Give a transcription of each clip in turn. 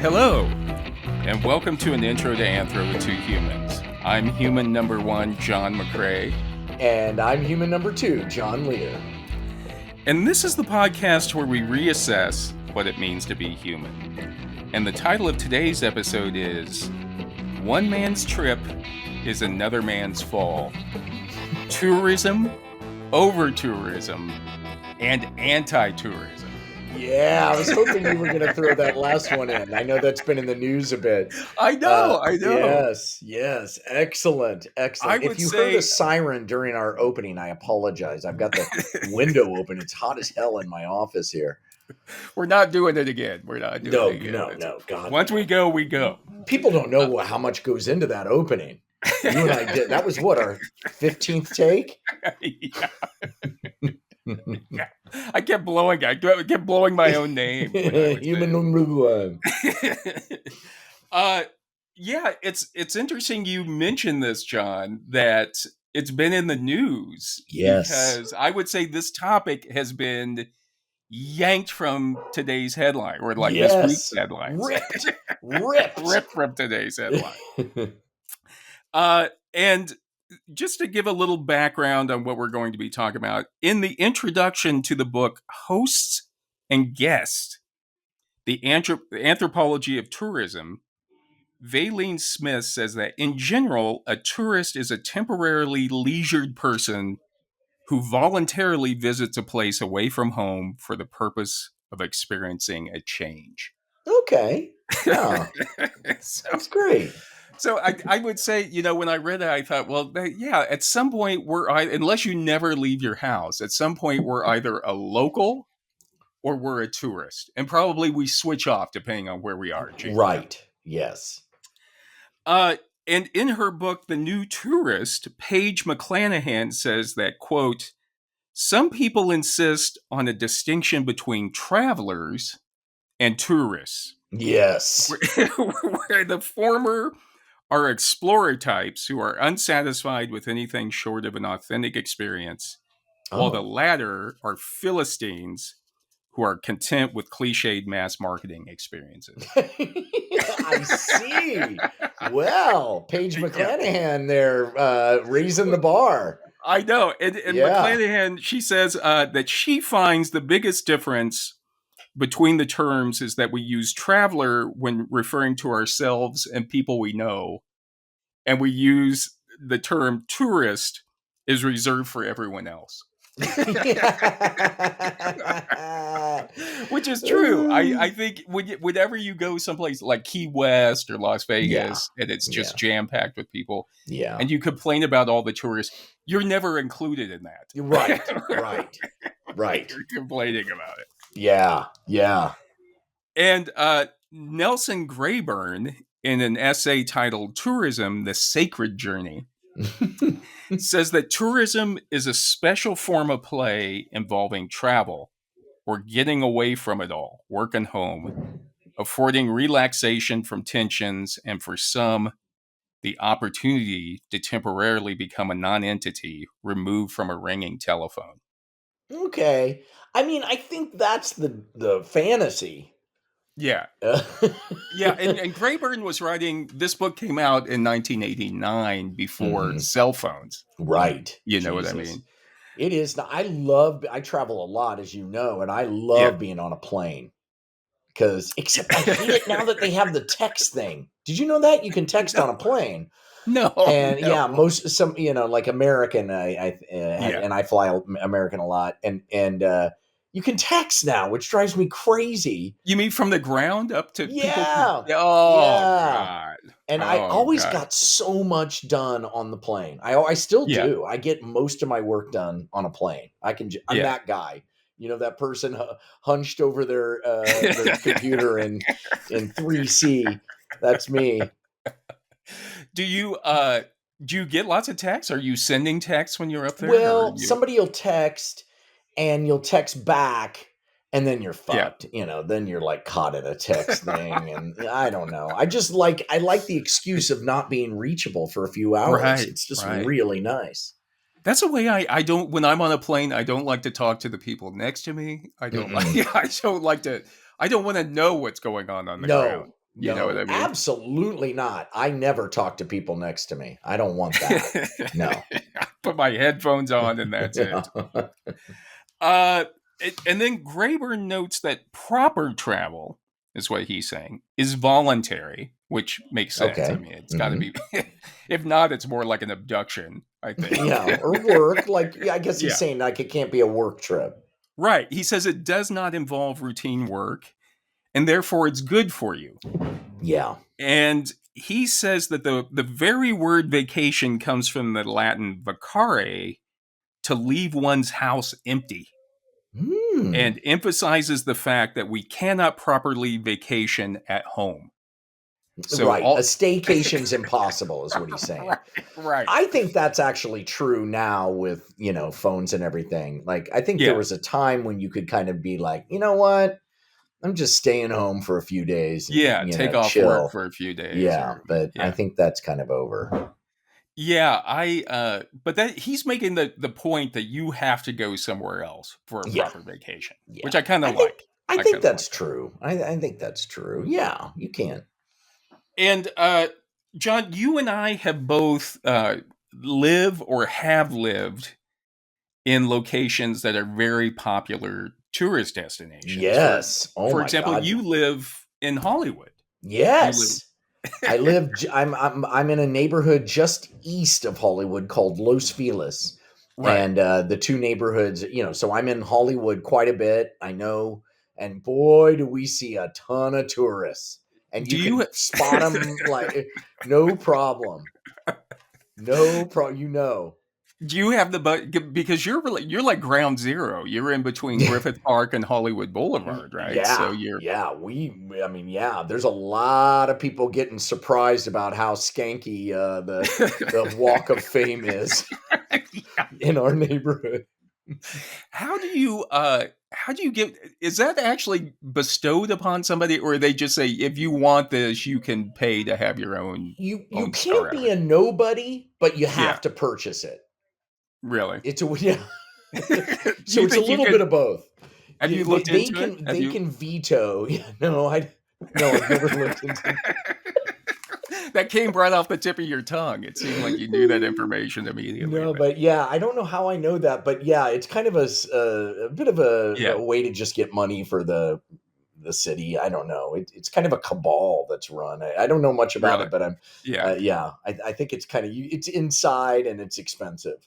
Hello, and welcome to an intro to Anthro with two humans. I'm human number one, John McCray. And I'm human number two, John Lehr. And this is the podcast where we reassess what it means to be human. And the title of today's episode is One Man's Trip is Another Man's Fall. Tourism, Overtourism, and Anti-tourism. Yeah, I was hoping you were going to throw that last one in. I know that's been in the news a bit. I know. Yes. Excellent. If you heard a siren during our opening, I apologize. I've got the window open. It's hot as hell in my office here. We're not doing it again. No. God. Once we go, we go. People don't know how much goes into that opening. You and I did. That was what, our 15th take? Yeah. I kept blowing my own name. Human number one. Yeah, it's interesting you mentioned this, John, that it's been in the news. Yes. Because I would say this topic has been yanked from today's headline, or this week's headlines. Ripped from today's headline. And just to give a little background on what we're going to be talking about, in the introduction to the book Hosts and Guests, the Anthropology of Tourism, Valene Smith says that in general, a tourist is a temporarily leisured person who voluntarily visits a place away from home for the purpose of experiencing a change. Okay. Yeah. That's great. So I would say, when I read that, I thought, well, at some point unless you never leave your house, at some point we're either a local or we're a tourist. And probably we switch off depending on where we are. Right. Yes. And in her book, The New Tourist, Paige McClanahan says that, quote, some people insist on a distinction between travelers and tourists. Yes. Where the former are explorer types who are unsatisfied with anything short of an authentic experience, while the latter are Philistines who are content with cliched mass marketing experiences. I see. Well, Paige McClanahan there raising the bar. I know. And McClanahan, she says that she finds the biggest difference between the terms is that we use traveler when referring to ourselves and people we know, and we use the term tourist is reserved for everyone else. Which is true. I think whenever you go someplace like Key West or Las Vegas and it's just jam-packed with people, and you complain about all the tourists, you're never included in that. Right. You're complaining about it. Yeah. And Nelson Graburn, in an essay titled Tourism, The Sacred Journey, says that tourism is a special form of play involving travel or getting away from it all, work and home, affording relaxation from tensions, and for some, the opportunity to temporarily become a non-entity removed from a ringing telephone. Okay. I mean, I think that's the fantasy. Yeah. And Graburn was writing, this book came out in 1989 before cell phones. Right. You know what I mean? It is. I travel a lot, as you know, and I love being on a plane. Except I hate it now that they have the text thing. Did you know that? You can text on a plane. No. And like American, and I fly American a lot, and you can text now, which drives me crazy. You mean from the ground up to people? God. And I always got so much done on the plane. I still do. I get most of my work done on a plane. I'm that guy. That person hunched over their computer in 3C. That's me. Do you get lots of texts? Are you sending texts when you're up there? Well, somebody will text and you'll text back and then you're fucked. Then you're like caught in a text thing. And I don't know. I like the excuse of not being reachable for a few hours. Right, it's just really nice. That's the way I don't, when I'm on a plane, I don't like to talk to the people next to me. I don't want to know what's going on the ground. You know what I mean? Absolutely not. I never talk to people next to me. I don't want that. No. I put my headphones on and that's it. And then Graburn notes that proper travel, is what he's saying, is voluntary, which makes sense. Okay. I mean, it's got to be. If not, it's more like an abduction, I think. Yeah, or work. Like, I guess he's saying like it can't be a work trip. Right. He says it does not involve routine work, and therefore it's good for you. Yeah. And he says that the very word vacation comes from the Latin vacare, to leave one's house empty. And emphasizes the fact that we cannot properly vacation at home. So right. A staycation's impossible is what he's saying. Right. I think that's actually true now with, phones and everything. Like, I think there was a time when you could kind of be like, you know what? I'm just staying home for a few days. And, take off chill. Work for a few days. Yeah. I think that's kind of over. Yeah, but that he's making the point that you have to go somewhere else for a proper vacation, which I kind of like. I think that's true. I think that's true. Yeah, you can. And John, you and I have both live or have lived in locations that are very popular tourist destinations. Yes. For example, God. You live in Hollywood. Yes. I live. I'm in a neighborhood just east of Hollywood called Los Feliz, and the two neighborhoods. So I'm in Hollywood quite a bit. I know, and boy, do we see a ton of tourists, and you can spot them like no problem. No problem. Do you have because you're like ground zero. You're in between Griffith Park and Hollywood Boulevard, right? Yeah. So there's a lot of people getting surprised about how skanky the Walk of Fame is in our neighborhood. How do you is that actually bestowed upon somebody, or they just say, if you want this, you can pay to have your own? You can't be a nobody, but you have to purchase it. Really? It's so it's a little bit of both. Have you looked into it? They can veto. No, I've never looked into it. That came right off the tip of your tongue. It seemed like you knew that information immediately. No, but I don't know how I know that, but it's kind of a bit of a way to just get money for the city. I don't know. It's kind of a cabal that's run. I don't know much about it, but I think it's kind of it's inside and it's expensive.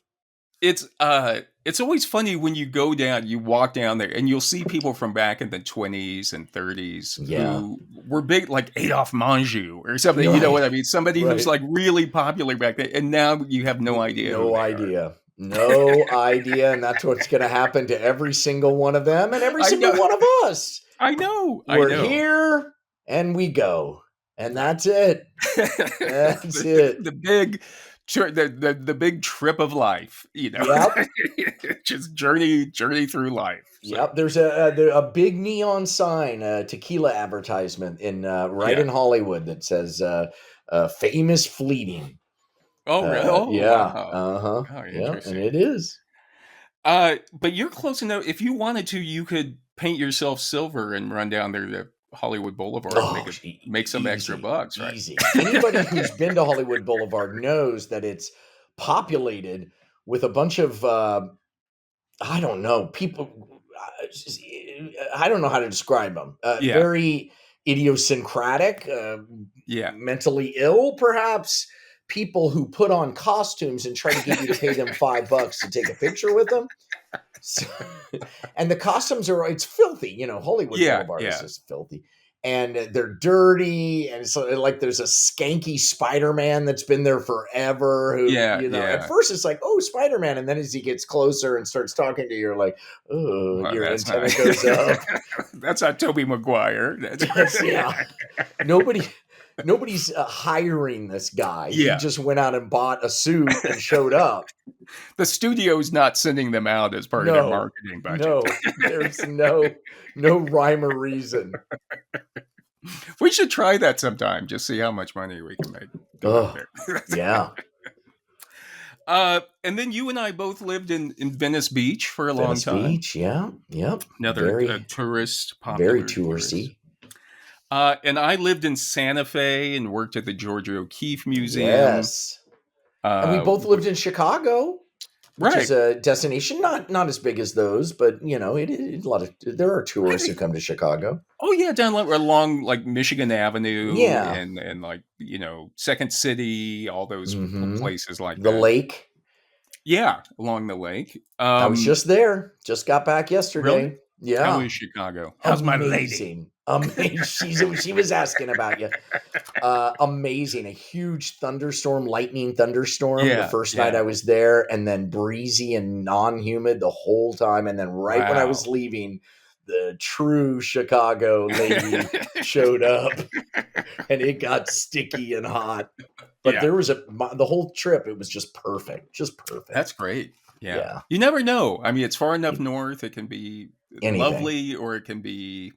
It's always funny when you go down, you walk down there, and you'll see people from back in the 20s and 30s who were big, like Adolphe Menjou or something. Right. You know what I mean? Somebody who's like really popular back then, and now you have no idea. No idea. And that's what's going to happen to every single one of them and every single one of us. I know. We're here and we go, and that's it. That's it. The big trip of life, just journey through life. So. Yep, there's a big neon sign, tequila advertisement in Hollywood that says "famous fleeting." Oh, really? Wow. And it is. But you're close enough. If you wanted to, you could paint yourself silver and run down there to Hollywood Boulevard and make some extra bucks, right? Easy. Anybody who's been to Hollywood Boulevard knows that it's populated with a bunch of I don't know, people. I don't know how to describe them. Very idiosyncratic, mentally ill, perhaps. People who put on costumes and try to get you to pay them $5 to take a picture with them. So, and the costumes it's filthy, Hollywood Boulevard is just filthy, and they're dirty, and so like there's a skanky Spider-Man that's been there forever who, at first it's like, oh, Spider-Man, and then as he gets closer and starts talking to you, you're like, oh, your antenna goes up. That's not Tobey Maguire. Nobody's hiring this guy. He just went out and bought a suit and showed up. The studio's not sending them out as part of their marketing budget. No, there's no rhyme or reason. We should try that sometime. Just see how much money we can make. Yeah. And then you and I both lived in Venice Beach for a long time. Venice Beach, yeah. Yep. Another tourist, popular very touristy. And I lived in Santa Fe and worked at the Georgia O'Keeffe Museum. Yes. And we both lived in Chicago, which is a destination not as big as those, but there are tourists who come to Chicago. Oh yeah, down along like Michigan Avenue, and like Second City, all those places like the lake. Yeah, along the lake. I was just there. Just got back yesterday. Really? Yeah. How is Chicago? How's my lady? Amazing. She was asking about you. Amazing. A huge lightning thunderstorm the first night I was there, and then breezy and non-humid the whole time. And then when I was leaving, the true Chicago lady showed up, and it got sticky and hot. But there was the whole trip, it was just perfect. Just perfect. That's great. Yeah. You never know. I mean, it's far enough north. It can be lovely, or it can be.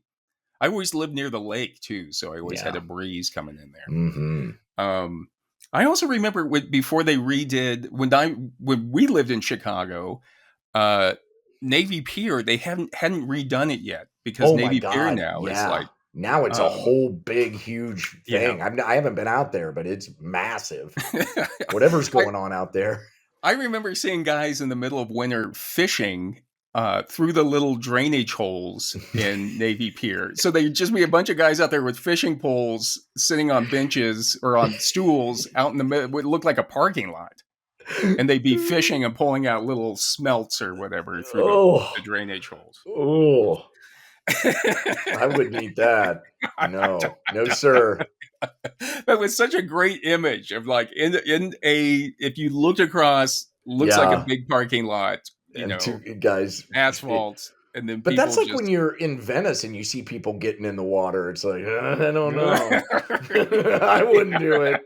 I always lived near the lake too, so I always had a breeze coming in there. I also remember before they redid when we lived in Chicago, Navy Pier. They hadn't redone it yet because Navy Pier now is like. Now it's a whole big, huge thing. I haven't been out there, but it's massive. Whatever's going on out there. I remember seeing guys in the middle of winter fishing through the little drainage holes in Navy Pier. So there'd just be a bunch of guys out there with fishing poles sitting on benches or on stools out in the middle. It would look like a parking lot. And they'd be fishing and pulling out little smelts or whatever through the drainage holes. Oh. I wouldn't eat that. No, sir. That was such a great image of like if you looked across, looks like a big parking lot, two guys, asphalt, and then. But that's like when you're in Venice and you see people getting in the water. It's like I don't know. I wouldn't do it.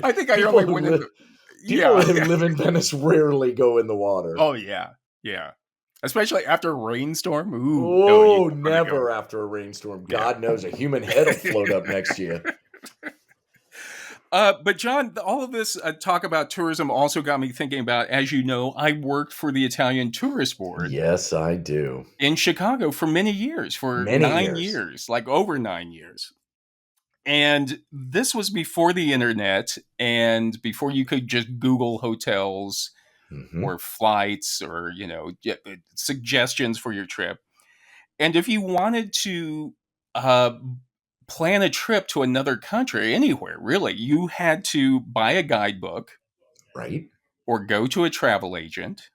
I think I only went. People who live in Venice rarely go in the water. Oh yeah. Especially after a rainstorm. Ooh, never after a rainstorm. God knows a human head will float up next to you. But John, all of this talk about tourism also got me thinking about, as you know, I worked for the Italian Tourist Board. Yes, I do. In Chicago for many years, nine years, like over 9 years. And this was before the internet and before you could just Google hotels or flights or, suggestions for your trip. And if you wanted to plan a trip to another country, anywhere, really, you had to buy a guidebook. Right. Or go to a travel agent.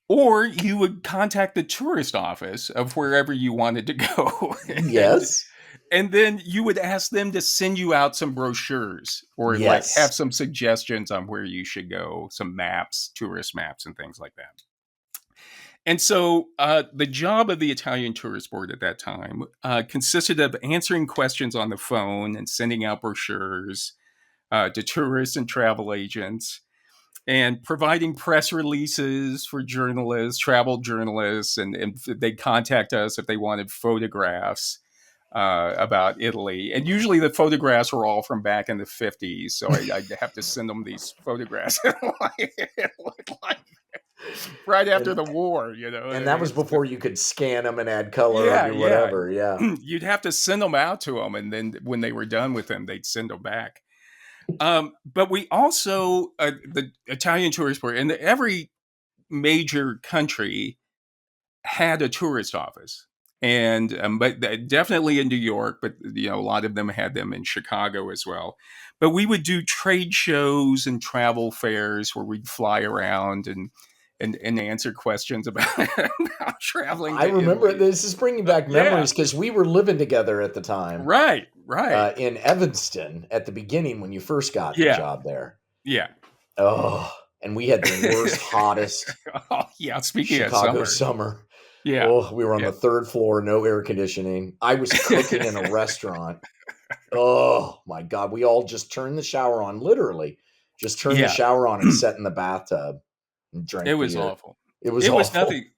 Or you would contact the tourist office of wherever you wanted to go. Yes. And then you would ask them to send you out some brochures or like have some suggestions on where you should go, some maps, tourist maps and things like that. And so the job of the Italian Tourist Board at that time consisted of answering questions on the phone and sending out brochures to tourists and travel agents and providing press releases for journalists, travel journalists, and they'd contact us if they wanted photographs about Italy. And usually the photographs were all from back in the 50s. So I'd have to send them these photographs. It looked like right after the war, And that was before you could scan them and add color or do whatever. Yeah. You'd have to send them out to them. And then when they were done with them, they'd send them back. But we also, the Italian Tourist Board, and every major country had a tourist office. And but definitely in New York, but a lot of them had them in Chicago as well. But we would do trade shows and travel fairs where we'd fly around and answer questions about traveling. I remember this is bringing back memories because we were living together at the time. Right. In Evanston at the beginning when you first got the job there. Yeah. Oh, and we had the worst, hottest. Speaking Chicago of summer. Yeah. Oh, we were on the third floor, no air conditioning. I was cooking in a restaurant. Oh my God. We all just turned the shower on, literally. Just turned the shower on and sat in the bathtub and drank It was beer. awful. It was awful. Was nothing.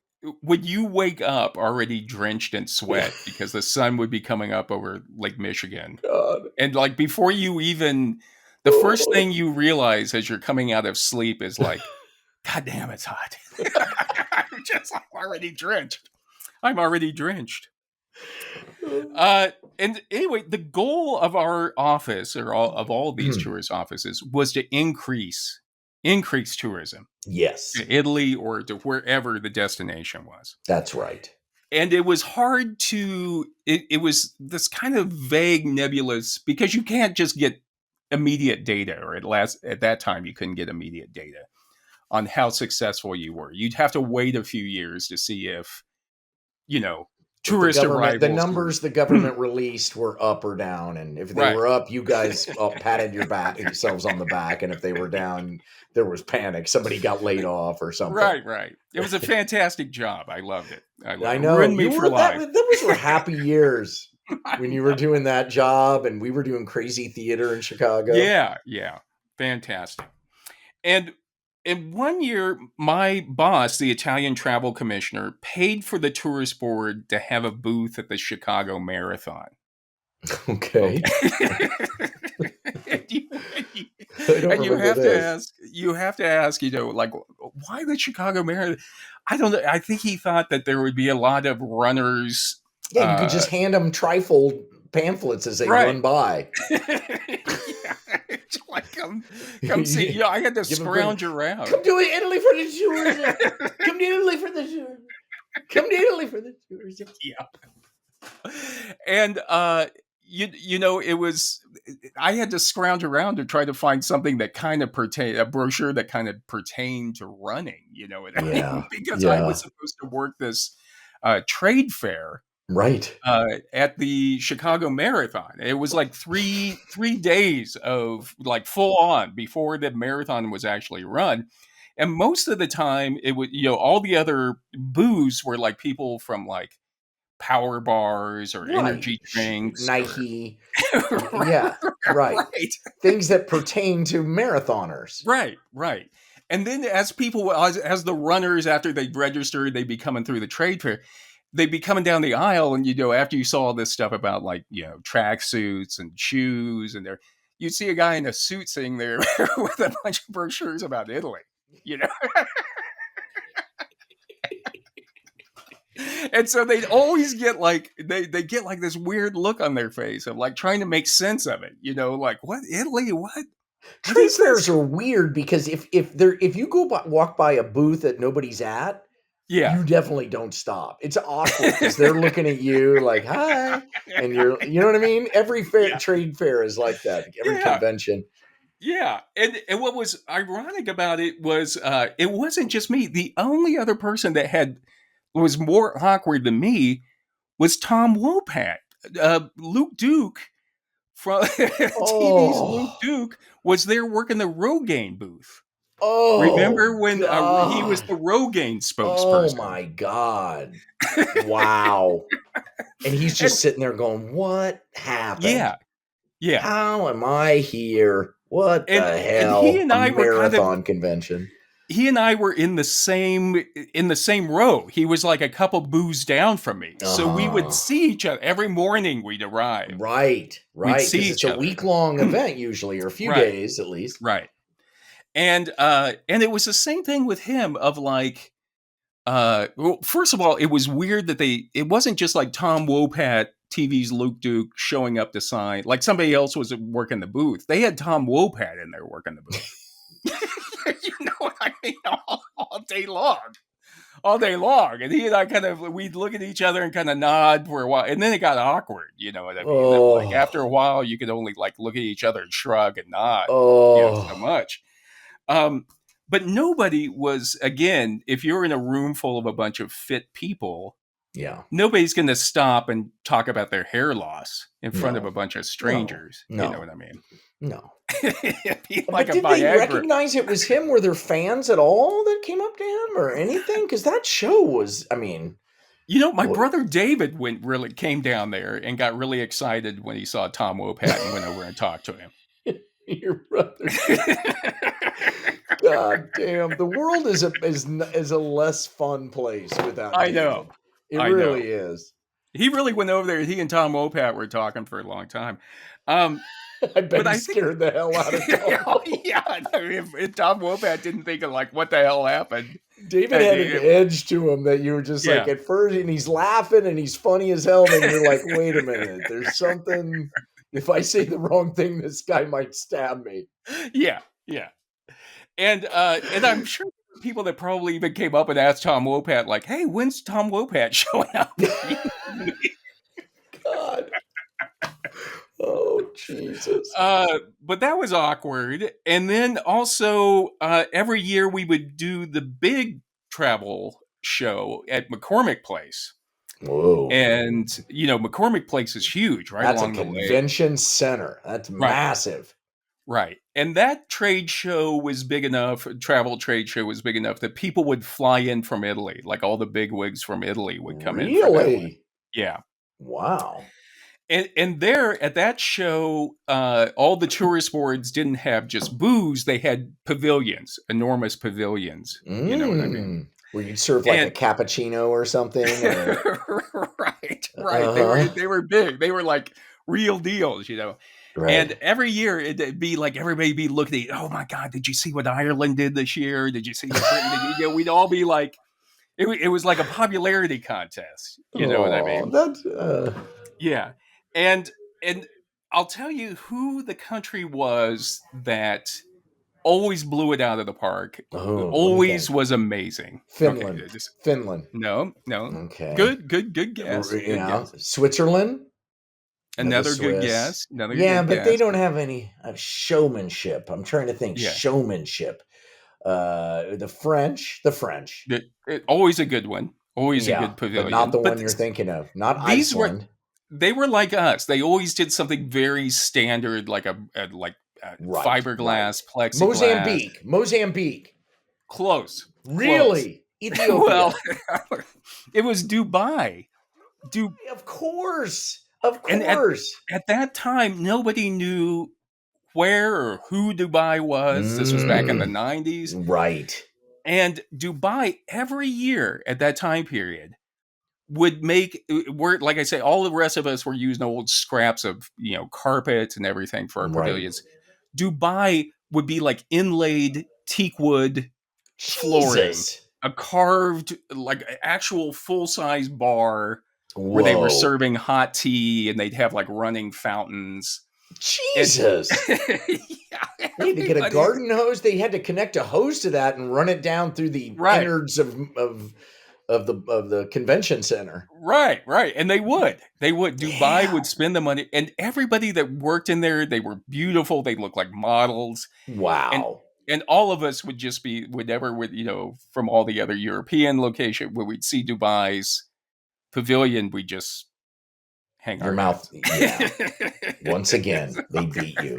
Would you wake up already drenched in sweat because the sun would be coming up over Lake Michigan? God. And like before you even, the first thing you realize as you're coming out of sleep is like, God damn, it's hot. I'm already drenched. And anyway, the goal of our office, or all of these tourist offices, was to increase tourism. Yes. To Italy or to wherever the destination was. That's right. And it was hard to, it was this kind of vague, nebulous, because you can't just get immediate data, or at that time you couldn't get immediate data on how successful you were. You'd have to wait a few years to see if, tourist arrivals. The numbers the government released were up or down, and if they were up, you guys patted yourselves on the back, and if they were down, there was panic. Somebody got laid off or something. Right. It was a fantastic job. I loved it. I know. Those were happy years when you were doing that job, and we were doing crazy theater in Chicago. Yeah, fantastic. And one year, my boss, the Italian travel commissioner, paid for the tourist board to have a booth at the Chicago Marathon. Okay. and you have to ask, like, why the Chicago Marathon? I don't know. I think he thought that there would be a lot of runners. Yeah, you could just hand them trifold pamphlets as they run by. Like, come see. I had to scrounge around. Come to Italy for the tourism. Come to Italy for the tourism. Come to Italy for the tourism. Yeah. And it was. I had to scrounge around to try to find something that kind of a brochure that kind of pertained to running. You know what I mean? Because I was supposed to work this trade fair. Right. At the Chicago Marathon. It was like three days of like full on before the marathon was actually run. And most of the time it would, all the other booths were like people from like power bars or energy drinks. Nike. Right. Things that pertain to marathoners. Right. And then as the runners, after they registered, they'd be coming through the trade fair. They'd be coming down the aisle, and after you saw all this stuff about like track suits and shoes, and you'd see a guy in a suit sitting there with a bunch of brochures about Italy, And so they'd always get like they get like this weird look on their face of like trying to make sense of it, like, what, Italy, what? Trade fairs are weird because if you walk by a booth that nobody's at. Yeah, you definitely don't stop. It's awkward because they're looking at you like, hi. And you know what I mean? Every trade fair is like that. Every convention. Yeah. And what was ironic about it was it wasn't just me. The only other person that was more awkward than me was Tom Wopat. Luke Duke from TV's Luke Duke was there working the Rogaine booth. Oh, remember when he was the Rogaine spokesperson? Oh my God. Wow. And he's just sitting there going, what happened? Yeah. How am I here? What the hell? And he and I were marathon convention. He and I were in the same row. He was like a couple booths down from me. So we would see each other every morning. We'd arrive. Right. Because it's a week-long event usually, or a few days at least. Right. And it was the same thing with him of like, well, first of all, it was weird that it wasn't just like Tom Wopat, TV's Luke Duke, showing up to sign, like somebody else was working the booth. They had Tom Wopat in there working the booth. You know what I mean? All day long. And he and I we'd look at each other and kind of nod for a while. And then it got awkward. You know what I mean? Like after a while, you could only like look at each other and shrug and nod so much. But nobody was, again, if you're in a room full of a bunch of fit people, nobody's going to stop and talk about their hair loss in front of a bunch of strangers. No. You know what I mean? No. Like did they recognize it was him? Were there fans at all that came up to him or anything? Because that show was, I mean... my brother David came down there and got really excited when he saw Tom Wopat and went over and talked to him. Your brother. God damn, the world is a less fun place without. I know. It really is. He really went over there. He and Tom Wopat were talking for a long time. I bet he scared the hell out of Tom. Yeah, I mean, if Tom Wopat didn't think of like, what the hell happened? David had an edge to him that you were just like at first, and he's laughing and he's funny as hell. Then you're like, wait a minute, there's something. If I say the wrong thing, this guy might stab me. Yeah. And I'm sure people that probably even came up and asked Tom Wopat, like, hey, when's Tom Wopat showing up? God. Oh, Jesus. But that was awkward. And then also, every year we would do the big travel show at McCormick Place. Whoa. And, McCormick Place is huge, right? That's along a convention center. That's massive. Right. And that trade show was big enough, travel trade show was big enough that people would fly in from Italy. Like all the bigwigs from Italy would come in. Really? Yeah. Wow. And there at that show, all the tourist boards didn't have just booze. They had pavilions, enormous pavilions. You know what I mean? Where you'd serve like a cappuccino or something. Or... right. Uh-huh. They were big. They were like real deals, Right. And every year it'd be like everybody be looking at, oh my God, did you see what Ireland did this year? Did you see what we'd all be like, it was like a popularity contest. You know what I mean? That's yeah. And I'll tell you who the country was that always blew it out of the park. Always was amazing. Finland. Okay, Finland. No. Okay. Good guess. Switzerland. Another good guess. But they don't have any showmanship. I'm trying to think. Showmanship. The French. Always a good one. Always a good pavilion. But not the one you're thinking of. Not Iceland. They were like us. They always did something very standard, like a fiberglass, plexiglass. Mozambique. Close. Really? Ethiopia. Well, it was Dubai. Of course. And at that time, nobody knew where or who Dubai was. This was back in the 90s. Right. And Dubai, every year at that time period, would like I say, all the rest of us were using old scraps of, carpets and everything for our pavilions. Dubai would be like inlaid teak wood flooring, a carved, like actual full-size bar. Whoa. Where they were serving hot tea and they'd have like running fountains. Jesus. They get a garden hose. They had to connect a hose to that and run it down through the innards of the convention center. Right. And they would. Dubai would spend the money, and everybody that worked in there, they were beautiful. They looked like models. Wow. And all of us would just be from all the other European locations where we'd see Dubai's pavilion, we just hang your mouth. Yeah. Once again, they beat you.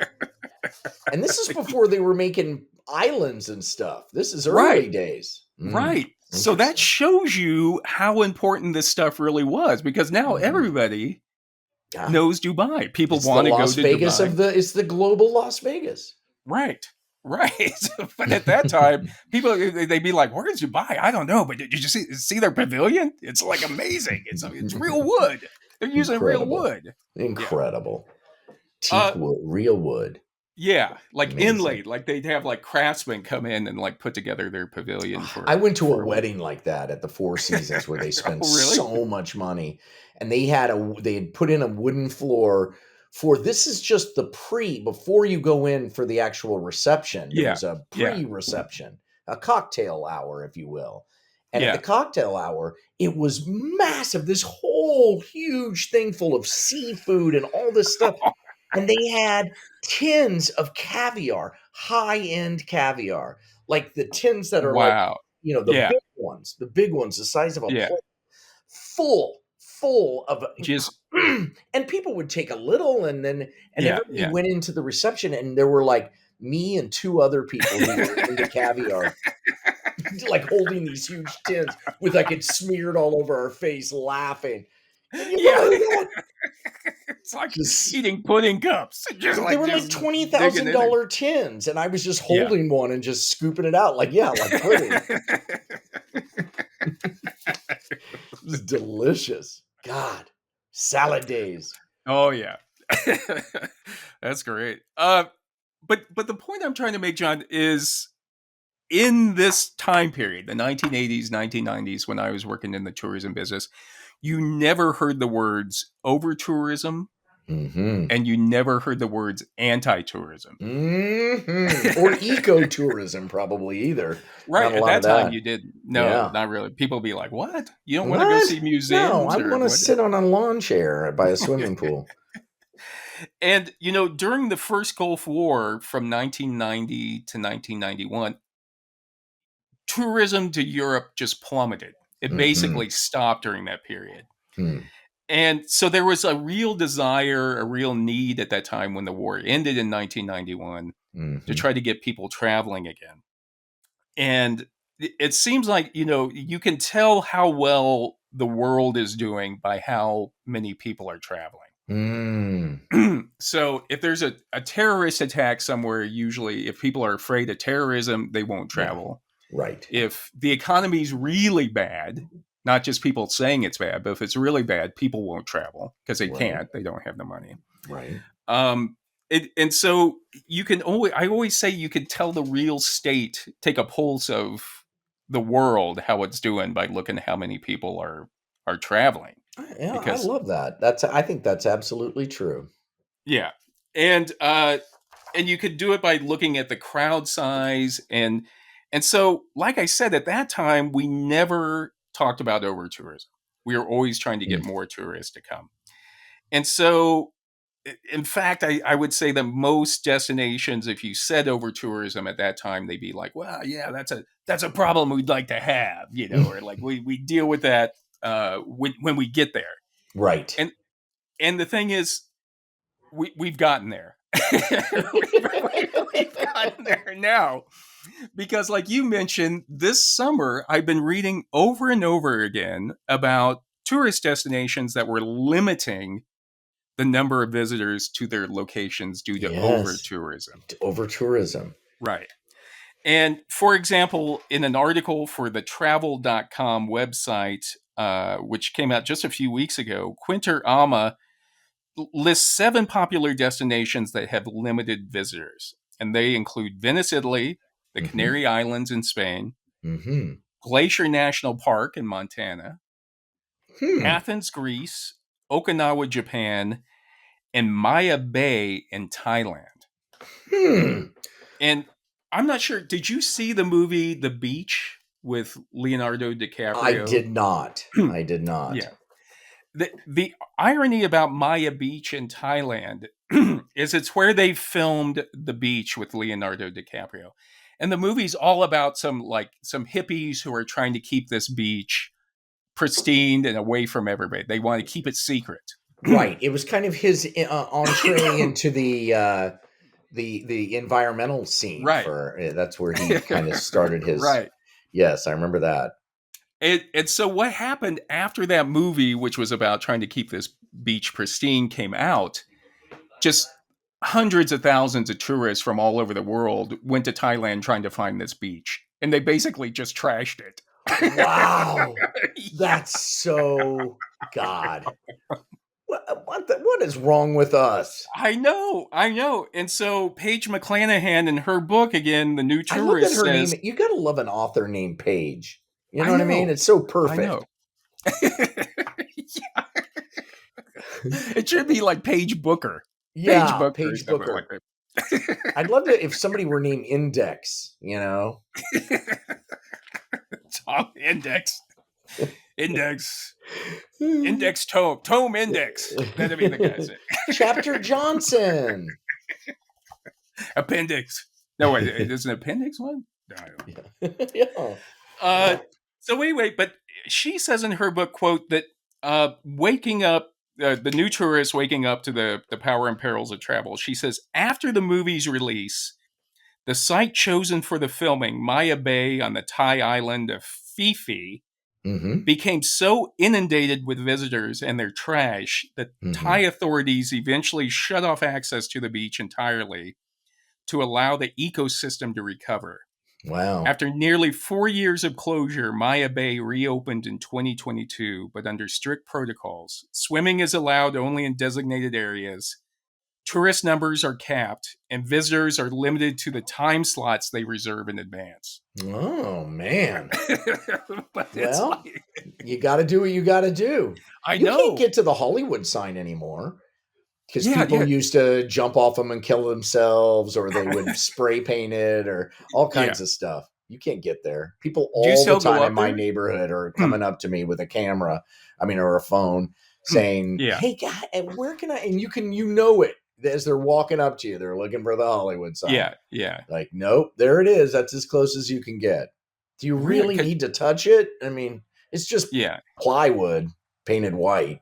And this is before they were making islands and stuff. This is early days. Right. So that shows you how important this stuff really was, because now everybody knows Dubai. People want to go to Vegas Dubai. It's the global Las Vegas. Right. But at that time, people, they'd be like, where is Dubai? I don't know. But did you see their pavilion? It's like amazing. It's real wood. They're using real wood. Incredible. Teak wood, real wood. Yeah, like amazing. Inlaid. Like they'd have like craftsmen come in and like put together their pavilion for. I went to a wedding like that at the Four Seasons where they spent so much money, and they had put in a wooden floor. This is just before you go in for the actual reception. There was a pre-reception, a cocktail hour, if you will. And at the cocktail hour, it was massive. This whole huge thing full of seafood and all this stuff. And they had tins of caviar, high-end caviar, like the tins that are the big ones, the size of a plate, full of just. And people would take a little, and everybody went into the reception, and there were like me and two other people who were into caviar, like holding these huge tins with like it smeared all over our face, laughing. It's like just eating pudding cups. They were like $20,000 tins, and I was just holding one and just scooping it out, like pudding. It was delicious. God, salad days. Oh yeah. That's great. But the point I'm trying to make, John, is in this time period, the 1980s, 1990s, when I was working in the tourism business, you never heard the words over-tourism, and you never heard the words anti-tourism. Or ecotourism, probably either. Right. At that time, you didn't. No, not really. People be like, what? You don't want to go see museums? No, I want to sit on a lawn chair by a swimming pool. And, during the first Gulf War from 1990 to 1991, tourism to Europe just plummeted. It basically stopped during that period. And so there was a real desire, a real need at that time when the war ended in 1991 to try to get people traveling again. And it seems like, you can tell how well the world is doing by how many people are traveling. So if there's a terrorist attack somewhere, usually if people are afraid of terrorism, they won't travel. Yeah, right. If the economy's really bad, not just people saying it's bad, but if it's really bad, people won't travel because they can't. They don't have the money. Right. And so I always say you can tell the real state, take a pulse of the world, how it's doing by looking at how many people are traveling. Yeah, I love that. I think that's absolutely true. Yeah. And you could do it by looking at the crowd size. And so, like I said, at that time, we never talked about over-tourism. We were always trying to get more tourists to come. And so, in fact, I would say that most destinations, if you said over-tourism at that time, they'd be like, well, yeah, that's a problem we'd like to have, or like we deal with that when we get there. Right. And the thing is, we've gotten there. we've gotten there now. Because like you mentioned, this summer, I've been reading over and over again about tourist destinations that were limiting the number of visitors to their locations due to over-tourism. Over-tourism. Right. And for example, in an article for the travel.com website, which came out just a few weeks ago, Quinter Auma lists 7 popular destinations that have limited visitors. And they include Venice, Italy, the Canary Islands in Spain, Glacier National Park in Montana, Athens, Greece, Okinawa, Japan, and Maya Bay in Thailand. And I'm not sure, did you see the movie The Beach with Leonardo DiCaprio? I did not. Yeah. The irony about Maya Beach in Thailand is it's where they filmed The Beach with Leonardo DiCaprio. And the movie's all about some hippies who are trying to keep this beach pristine and away from everybody. They want to keep it secret. Right. It was kind of his entree into the environmental scene. Right. That's where he kind of started his. Right. Yes, I remember that. And so what happened after that movie, which was about trying to keep this beach pristine, came out, just hundreds of thousands of tourists from all over the world went to Thailand trying to find this beach. And they basically just trashed it. Wow. That's so God. What is wrong with us? I know. And so Paige McClanahan in her book, again, The New Tourist, says... name, you gotta love an author named Paige. You know what I mean? It's so perfect. I know. It should be like Paige Booker. Yeah, Paige Booker. Like I'd love to if somebody were named Index, Tom Index. Index Tome Index. That'd be the guy's name. Chapter Johnson. Appendix. No, wait, is an appendix one? No. Yeah. So anyway, but she says in her book, quote, that waking up, the new tourist waking up to the power and perils of travel, she says, after the movie's release, the site chosen for the filming, Maya Bay on the Thai island of Phi Phi, became so inundated with visitors and their trash that Thai authorities eventually shut off access to the beach entirely to allow the ecosystem to recover. Wow. After nearly 4 years of closure, Maya Bay reopened in 2022, but under strict protocols. Swimming is allowed only in designated areas, tourist numbers are capped, and visitors are limited to the time slots they reserve in advance. Oh, man. Well, like... you got to do what you got to do. You can't get to the Hollywood sign anymore because people used to jump off them and kill themselves, or they would spray paint it, or all kinds of stuff. You can't get there. People all the time in my neighborhood are coming up to me with a camera, or a phone, saying, "Hey, God, where can I?" And you know it as they're walking up to you. They're looking for the Hollywood sign. Yeah. Like, nope, there it is. That's as close as you can get. Do you really need to touch it? It's just plywood painted white.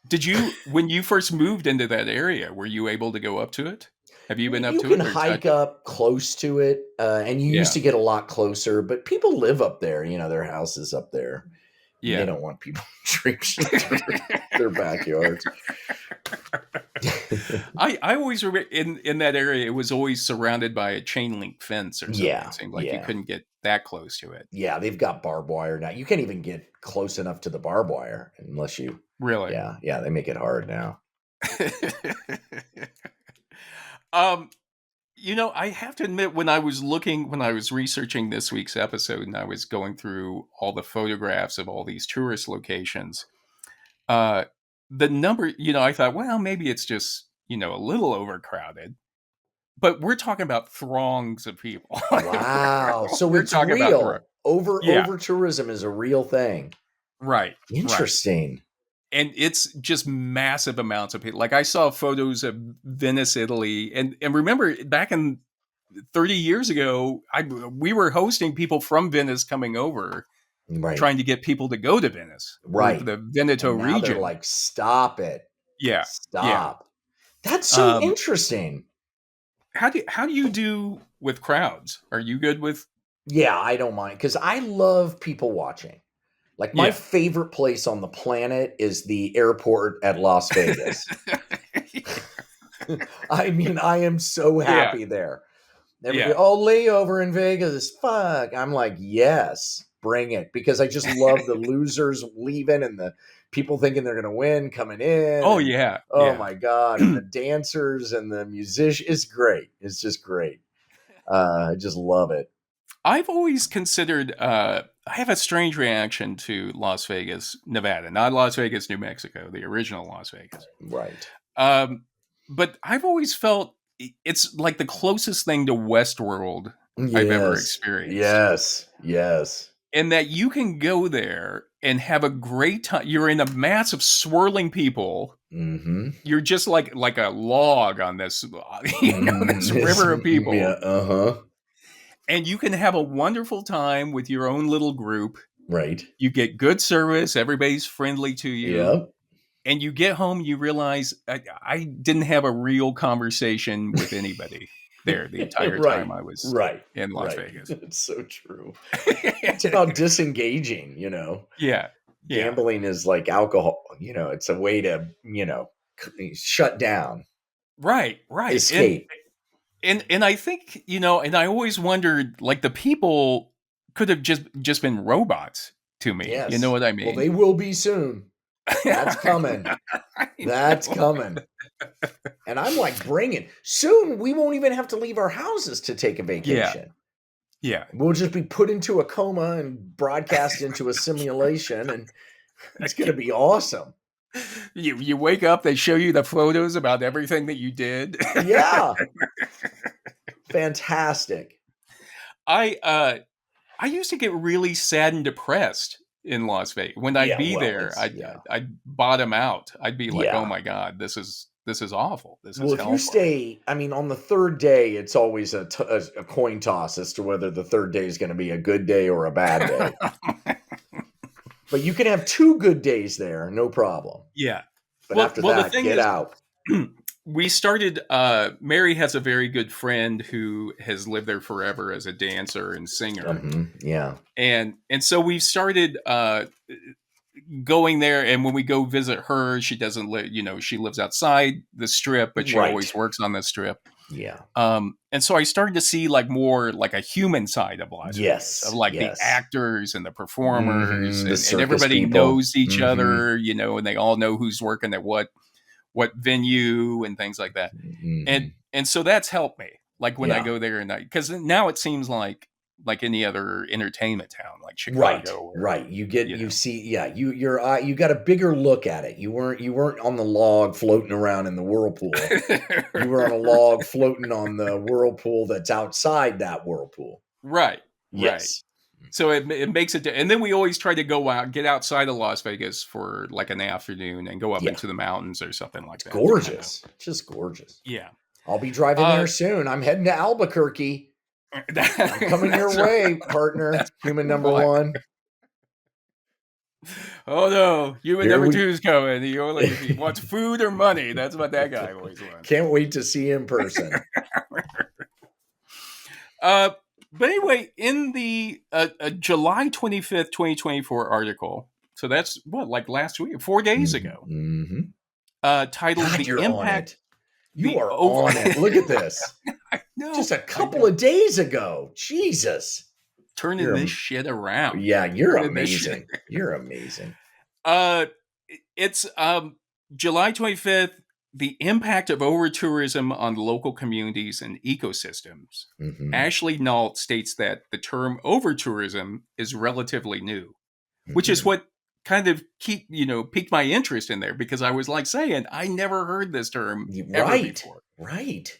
Did you, when you first moved into that area, were you able to go up to it? Have you been up to it? You can hike up close to it, and you used to get a lot closer, but people live up there. Their house is up there. Yeah. They don't want people drinking their backyards. I always remember in that area, it was always surrounded by a chain link fence or something. It seemed like you couldn't get that close to it. Yeah, they've got barbed wire now. You can't even get close enough to the barbed wire unless you... Really? Yeah, they make it hard now. I have to admit, when I was researching this week's episode and I was going through all the photographs of all these tourist locations, the number, I thought, well, maybe it's just, a little overcrowded. But we're talking about throngs of people. Wow. So it's real. Overtourism is a real thing. Right. Interesting. Right. And it's just massive amounts of people. Like, I saw photos of Venice, Italy. And remember, back in 30 years ago, we were hosting people from Venice coming over. Right. Trying to get people to go to Venice. Right. The Veneto region. They're like, stop it. Yeah. Stop. Yeah. That's so interesting. How do you do with crowds? Are you good with? Yeah, I don't mind, because I love people watching. Like, my favorite place on the planet is the airport at Las Vegas. I am so happy there. Everybody, layover in Vegas, fuck. I'm like, yes, bring it. Because I just love the losers leaving and the people thinking they're going to win coming in. Oh, yeah. My God. And the dancers and the musicians. It's great. It's just great. I just love it. I've always considered, I have a strange reaction to Las Vegas, Nevada, not Las Vegas, New Mexico, the original Las Vegas. Right. But I've always felt it's like the closest thing to Westworld I've ever experienced. Yes. And that you can go there and have a great time. You're in a mass of swirling people. Mm-hmm. You're just like a log on this, this river of people. Yeah, And you can have a wonderful time with your own little group. Right. You get good service. Everybody's friendly to you. Yep. And you get home, you realize I didn't have a real conversation with anybody there the entire time I was in Las Vegas. It's so true. It's about disengaging, Yeah. Gambling is like alcohol. It's a way to, shut down. Right. Escape. And I think, and I always wondered, like, the people could have just been robots to me. Yes. You know what I mean? Well, they will be soon. That's coming. That's coming. And I'm like, bring it. Soon we won't even have to leave our houses to take a vacation. Yeah. We'll just be put into a coma and broadcast into a simulation, and it's going to be awesome. You wake up, they show you the photos about everything that you did. Yeah. Fantastic. I used to get really sad and depressed in Las Vegas. When I'd be there, I'd bottom out. I'd be like, oh my God, this is awful. This is well, if you stay, on the third day, it's always a coin toss as to whether the third day is going to be a good day or a bad day. But you can have 2 good days there, no problem. Yeah. But after that, get out. We started, Mary has a very good friend who has lived there forever as a dancer and singer. Mm-hmm. Yeah. And so we started going there, and when we go visit her, she doesn't live, she lives outside the Strip, but she always works on the Strip. Yeah. And so I started to see like more like a human side of Las Vegas, of like the actors and the performers, and everybody knows each other, and they all know who's working at what what venue and things like that. Mm-hmm. And so that's helped me. Like when I go there and because now it seems like any other entertainment town, like Chicago. Right. You see, you got a bigger look at it. You weren't on the log floating around in the whirlpool. You were on a log floating on the whirlpool that's outside that whirlpool. Right. Yes. Right. So it makes it, and then we always try to go out, get outside of Las Vegas for like an afternoon and go up into the mountains or something like that. Gorgeous. Just gorgeous. Yeah. I'll be driving there soon. I'm heading to Albuquerque. I'm coming your way, partner. Human number one. Oh no, human number two is coming. He wants food or money. That's what that guy always wants. Can't wait to see him in person. But anyway, in the July 25th, 2024 article, so that's like last week, 4 days ago, titled God, The Impact. You are on it. Look at this. Just a couple of days ago. Jesus. Turning this shit around. Yeah, you're amazing. You're amazing. It's July 25th, The Impact of Overtourism on Local Communities and Ecosystems. Mm-hmm. Ashley Nault states that the term overtourism is relatively new, which is what kind of piqued my interest in there, because I was like saying, I never heard this term ever before. Right.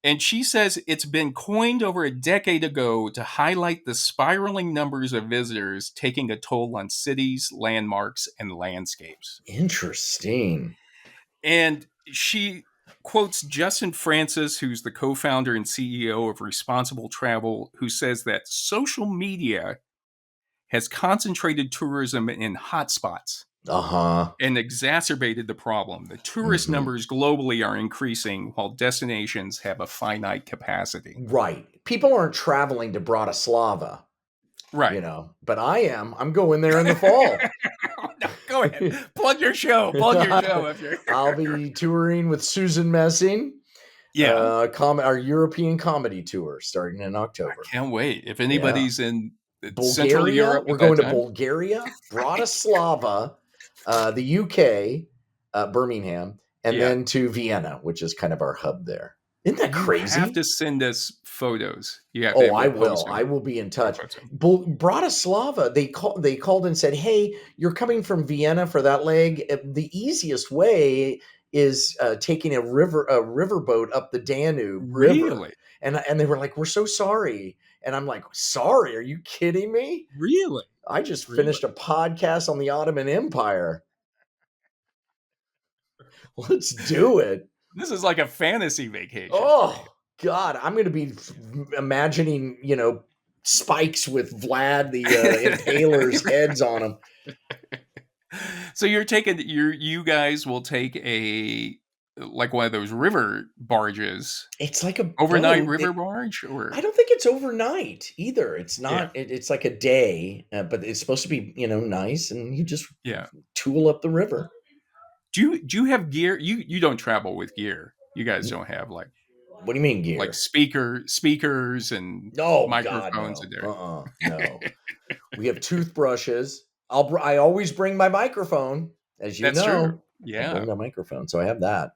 And she says it's been coined over a decade ago to highlight the spiraling numbers of visitors taking a toll on cities, landmarks, and landscapes. Interesting. And she quotes Justin Francis, who's the co-founder and CEO of Responsible Travel, who says that social media has concentrated tourism in hotspots and exacerbated the problem. The tourist numbers globally are increasing while destinations have a finite capacity. Right. People aren't traveling to Bratislava. Right. But I am. I'm going there in the fall. No, go ahead. Plug your show. I'll be touring with Susan Messing. Yeah. Our European comedy tour starting in October. I can't wait. If anybody's in Bulgaria, Central Europe, we're going to Bulgaria, Bratislava, the UK, Birmingham, and then to Vienna, which is kind of our hub there. Isn't that crazy? You have to send us photos. I will. I will be in touch. Bratislava, they called and said, "Hey, you're coming from Vienna for that leg. The easiest way is taking a riverboat up the Danube River." Really? And they were like, "We're so sorry." And I'm like, "Sorry? Are you kidding me?" Really? I just finished a podcast on the Ottoman Empire. Let's do it. This is like a fantasy vacation. Oh, God. I'm going to be imagining, spikes with Vlad the Impaler's heads on them. So you guys will take one of those river barges. It's like a overnight river barge, or I don't think it's overnight either. It's not. Yeah. It's like a day, but it's supposed to be nice, and you just tool up the river. Do you have gear? You don't travel with gear. You guys don't have What do you mean gear? Like speakers and microphones in there. No. We have toothbrushes. I always bring my microphone, as you know. That's true. Yeah, I bring my microphone, so I have that.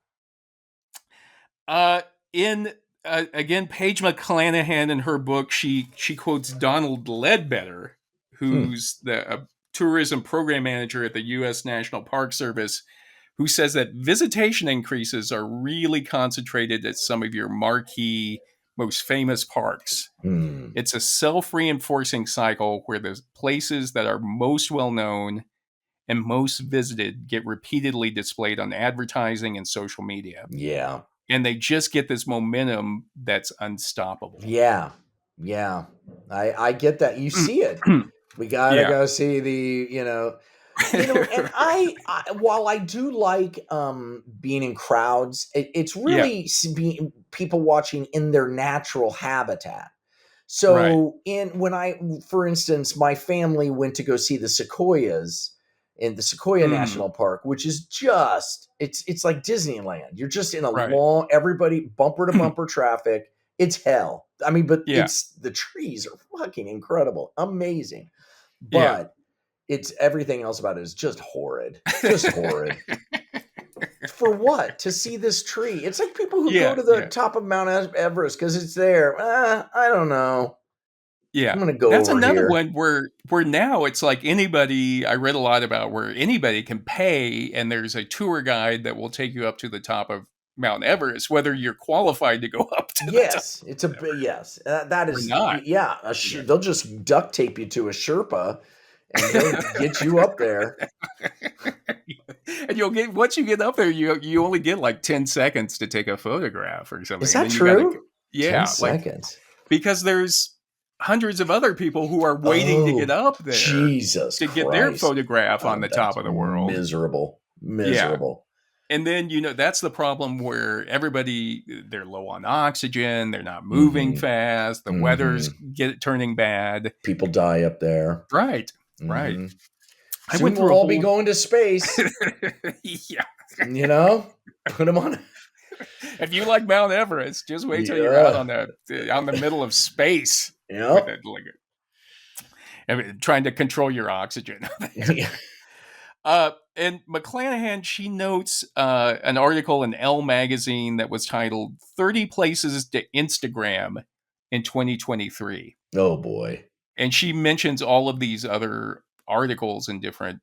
Again, Paige McClanahan in her book, she quotes Donald Ledbetter, who's the tourism program manager at the U.S. National Park Service, who says that visitation increases are really concentrated at some of your marquee, most famous parks. It's a self-reinforcing cycle where the places that are most well-known and most visited get repeatedly displayed on advertising and social media. Yeah. And they just get this momentum that's unstoppable. Yeah. I get that. You see it. We gotta go see the, and I while I do like being in crowds, it's really people watching in their natural habitat. So for instance, my family went to go see the sequoias in the Sequoia National Park, which is just, it's like Disneyland. You're just in a long, everybody bumper to bumper traffic. It's hell. I mean, but the trees are fucking incredible. Amazing. But it's everything else about it is just horrid. Just horrid. For what? To see this tree? It's like people who go to the top of Mount Everest because it's there. I don't know. Yeah, I'm gonna go that's over another here. one where now it's like anybody. I read a lot about where anybody can pay, and there's a tour guide that will take you up to the top of Mount Everest, whether you're qualified to go up to the top. It's a big yes. That is not. They'll just duct tape you to a Sherpa, and they'll get you up there. And you'll get once you get up there, you only get like 10 seconds to take a photograph or something. Is that true? 10 seconds. Because there's hundreds of other people who are waiting to get up there to get their photograph on the top of the world. Miserable. Yeah. And then, that's the problem where they're low on oxygen. They're not moving fast. The weather's turning bad. People die up there. Right. Right. Soon we'll all be going to space. Yeah. Put them on. If you like Mount Everest, just wait till you're out on the middle of space. Yeah. Trying to control your oxygen. And McClanahan, she notes an article in Elle magazine that was titled 30 Places to Instagram in 2023. Oh, boy. And she mentions all of these other articles in different,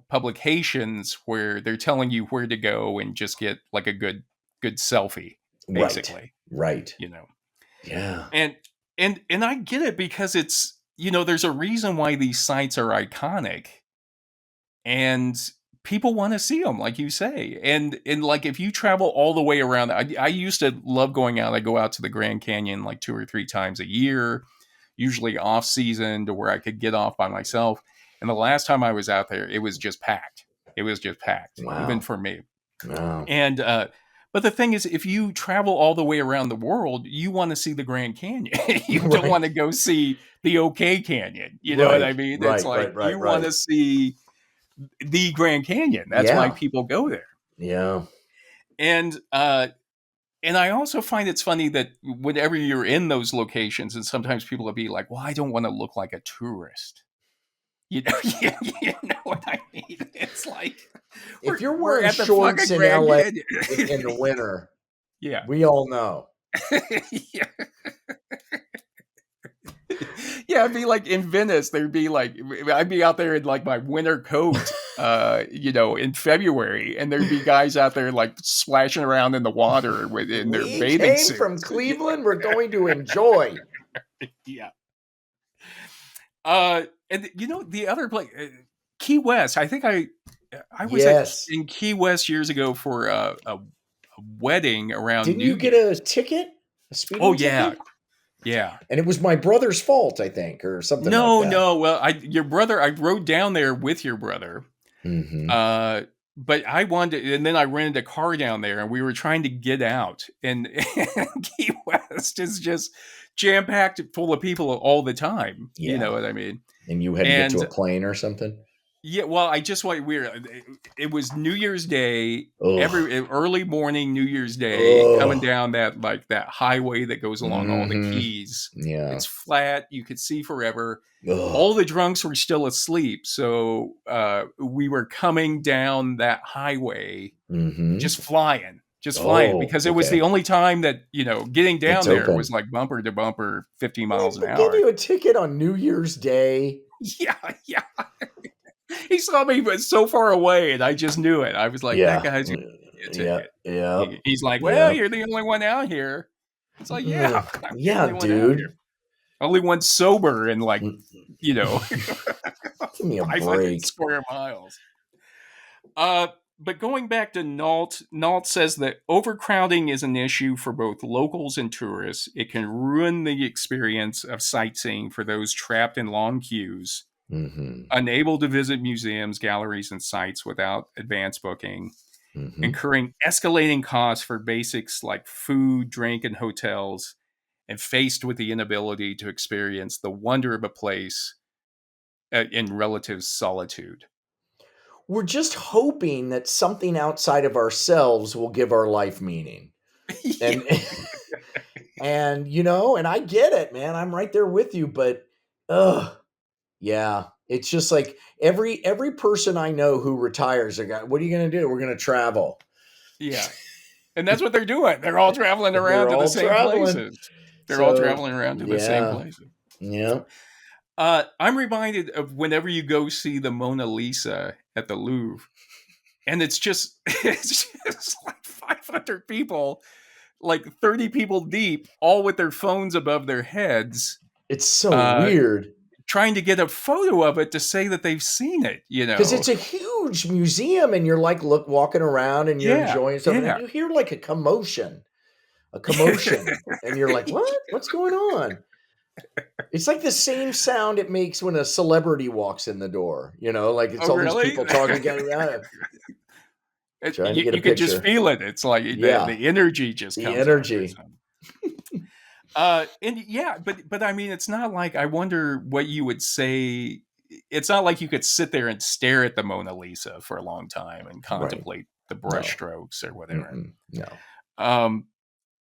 publications where they're telling you where to go and just get like a good selfie, basically. Right. Yeah. And I get it because it's, there's a reason why these sites are iconic. And people want to see them, like you say. And like, if you travel all the way around, I used to love going out. I go out to the Grand Canyon like 2 or 3 times a year, usually off season, to where I could get off by myself. And the last time I was out there, it was just packed. Wow. Even for me. Wow. And, but the thing is, if you travel all the way around the world, you want to see the Grand Canyon. You don't want to go see the OK Canyon. You know what I mean? It's like you want to see the Grand Canyon. That's why people go there. Yeah. And I also find it's funny that whenever you're in those locations, and sometimes people will be like, well, I don't want to look like a tourist. You know what I mean? It's like, if you're wearing shorts in LA in the winter, we all know. Yeah, I'd be like in Venice. I'd be out there in like my winter coat, in February, and there'd be guys out there like splashing around in the water in their bathing suits. We came from Cleveland. We're going to enjoy. Yeah. And the other place, Key West. I think I was in Key West years ago for a wedding around. Didn't you get a ticket? A speeding ticket? Yeah. And it was my brother's fault, I think, or something. No, like that. No. Well, I rode down there with your brother. Mm-hmm. But I wanted, and then I rented a car down there, and we were trying to get out. And Key West is just jam-packed full of people all the time. Yeah. You know what I mean? And you had to get to a plane or something? Yeah, well, it was New Year's Day, early morning New Year's Day, coming down that highway that goes along all the Keys. Yeah. It's flat. You could see forever. All the drunks were still asleep. So we were coming down that highway, just flying, because it was the only time that, getting down there was like bumper to bumper, 50 miles an hour. Give you a ticket on New Year's Day. Yeah. He saw me, but so far away, and I just knew it. I was like, that guy's going to get a ticket. Yeah. He's like, well, you're the only one out here. It's like, yeah, dude. Only one sober and give me a break. Square miles. But going back to Nault says that overcrowding is an issue for both locals and tourists. It can ruin the experience of sightseeing for those trapped in long queues, unable to visit museums, galleries, and sites without advance booking, incurring escalating costs for basics like food, drink, and hotels, and faced with the inability to experience the wonder of a place in relative solitude. We're just hoping that something outside of ourselves will give our life meaning. And and I get it, man. I'm right there with you, but it's just like every person I know who retires, what are you going to do? We're going to travel. Yeah. And that's what they're doing. They're all traveling around to the same places. They're all traveling around to the same places. Yeah. I'm reminded of whenever you go see the Mona Lisa at the Louvre, and it's just like 500 people, like 30 people deep, all with their phones above their heads. It's so weird. Trying to get a photo of it to say that they've seen it, because it's a huge museum, and you're like walking around and you're enjoying something, and you hear like a commotion, and you're like, what's going on? It's like the same sound it makes when a celebrity walks in the door, like it's all these people talking together. You could just feel it. It's like the energy just comes. The energy. But I mean, it's not like, I wonder what you would say. It's not like you could sit there and stare at the Mona Lisa for a long time and contemplate the brushstrokes or whatever. No.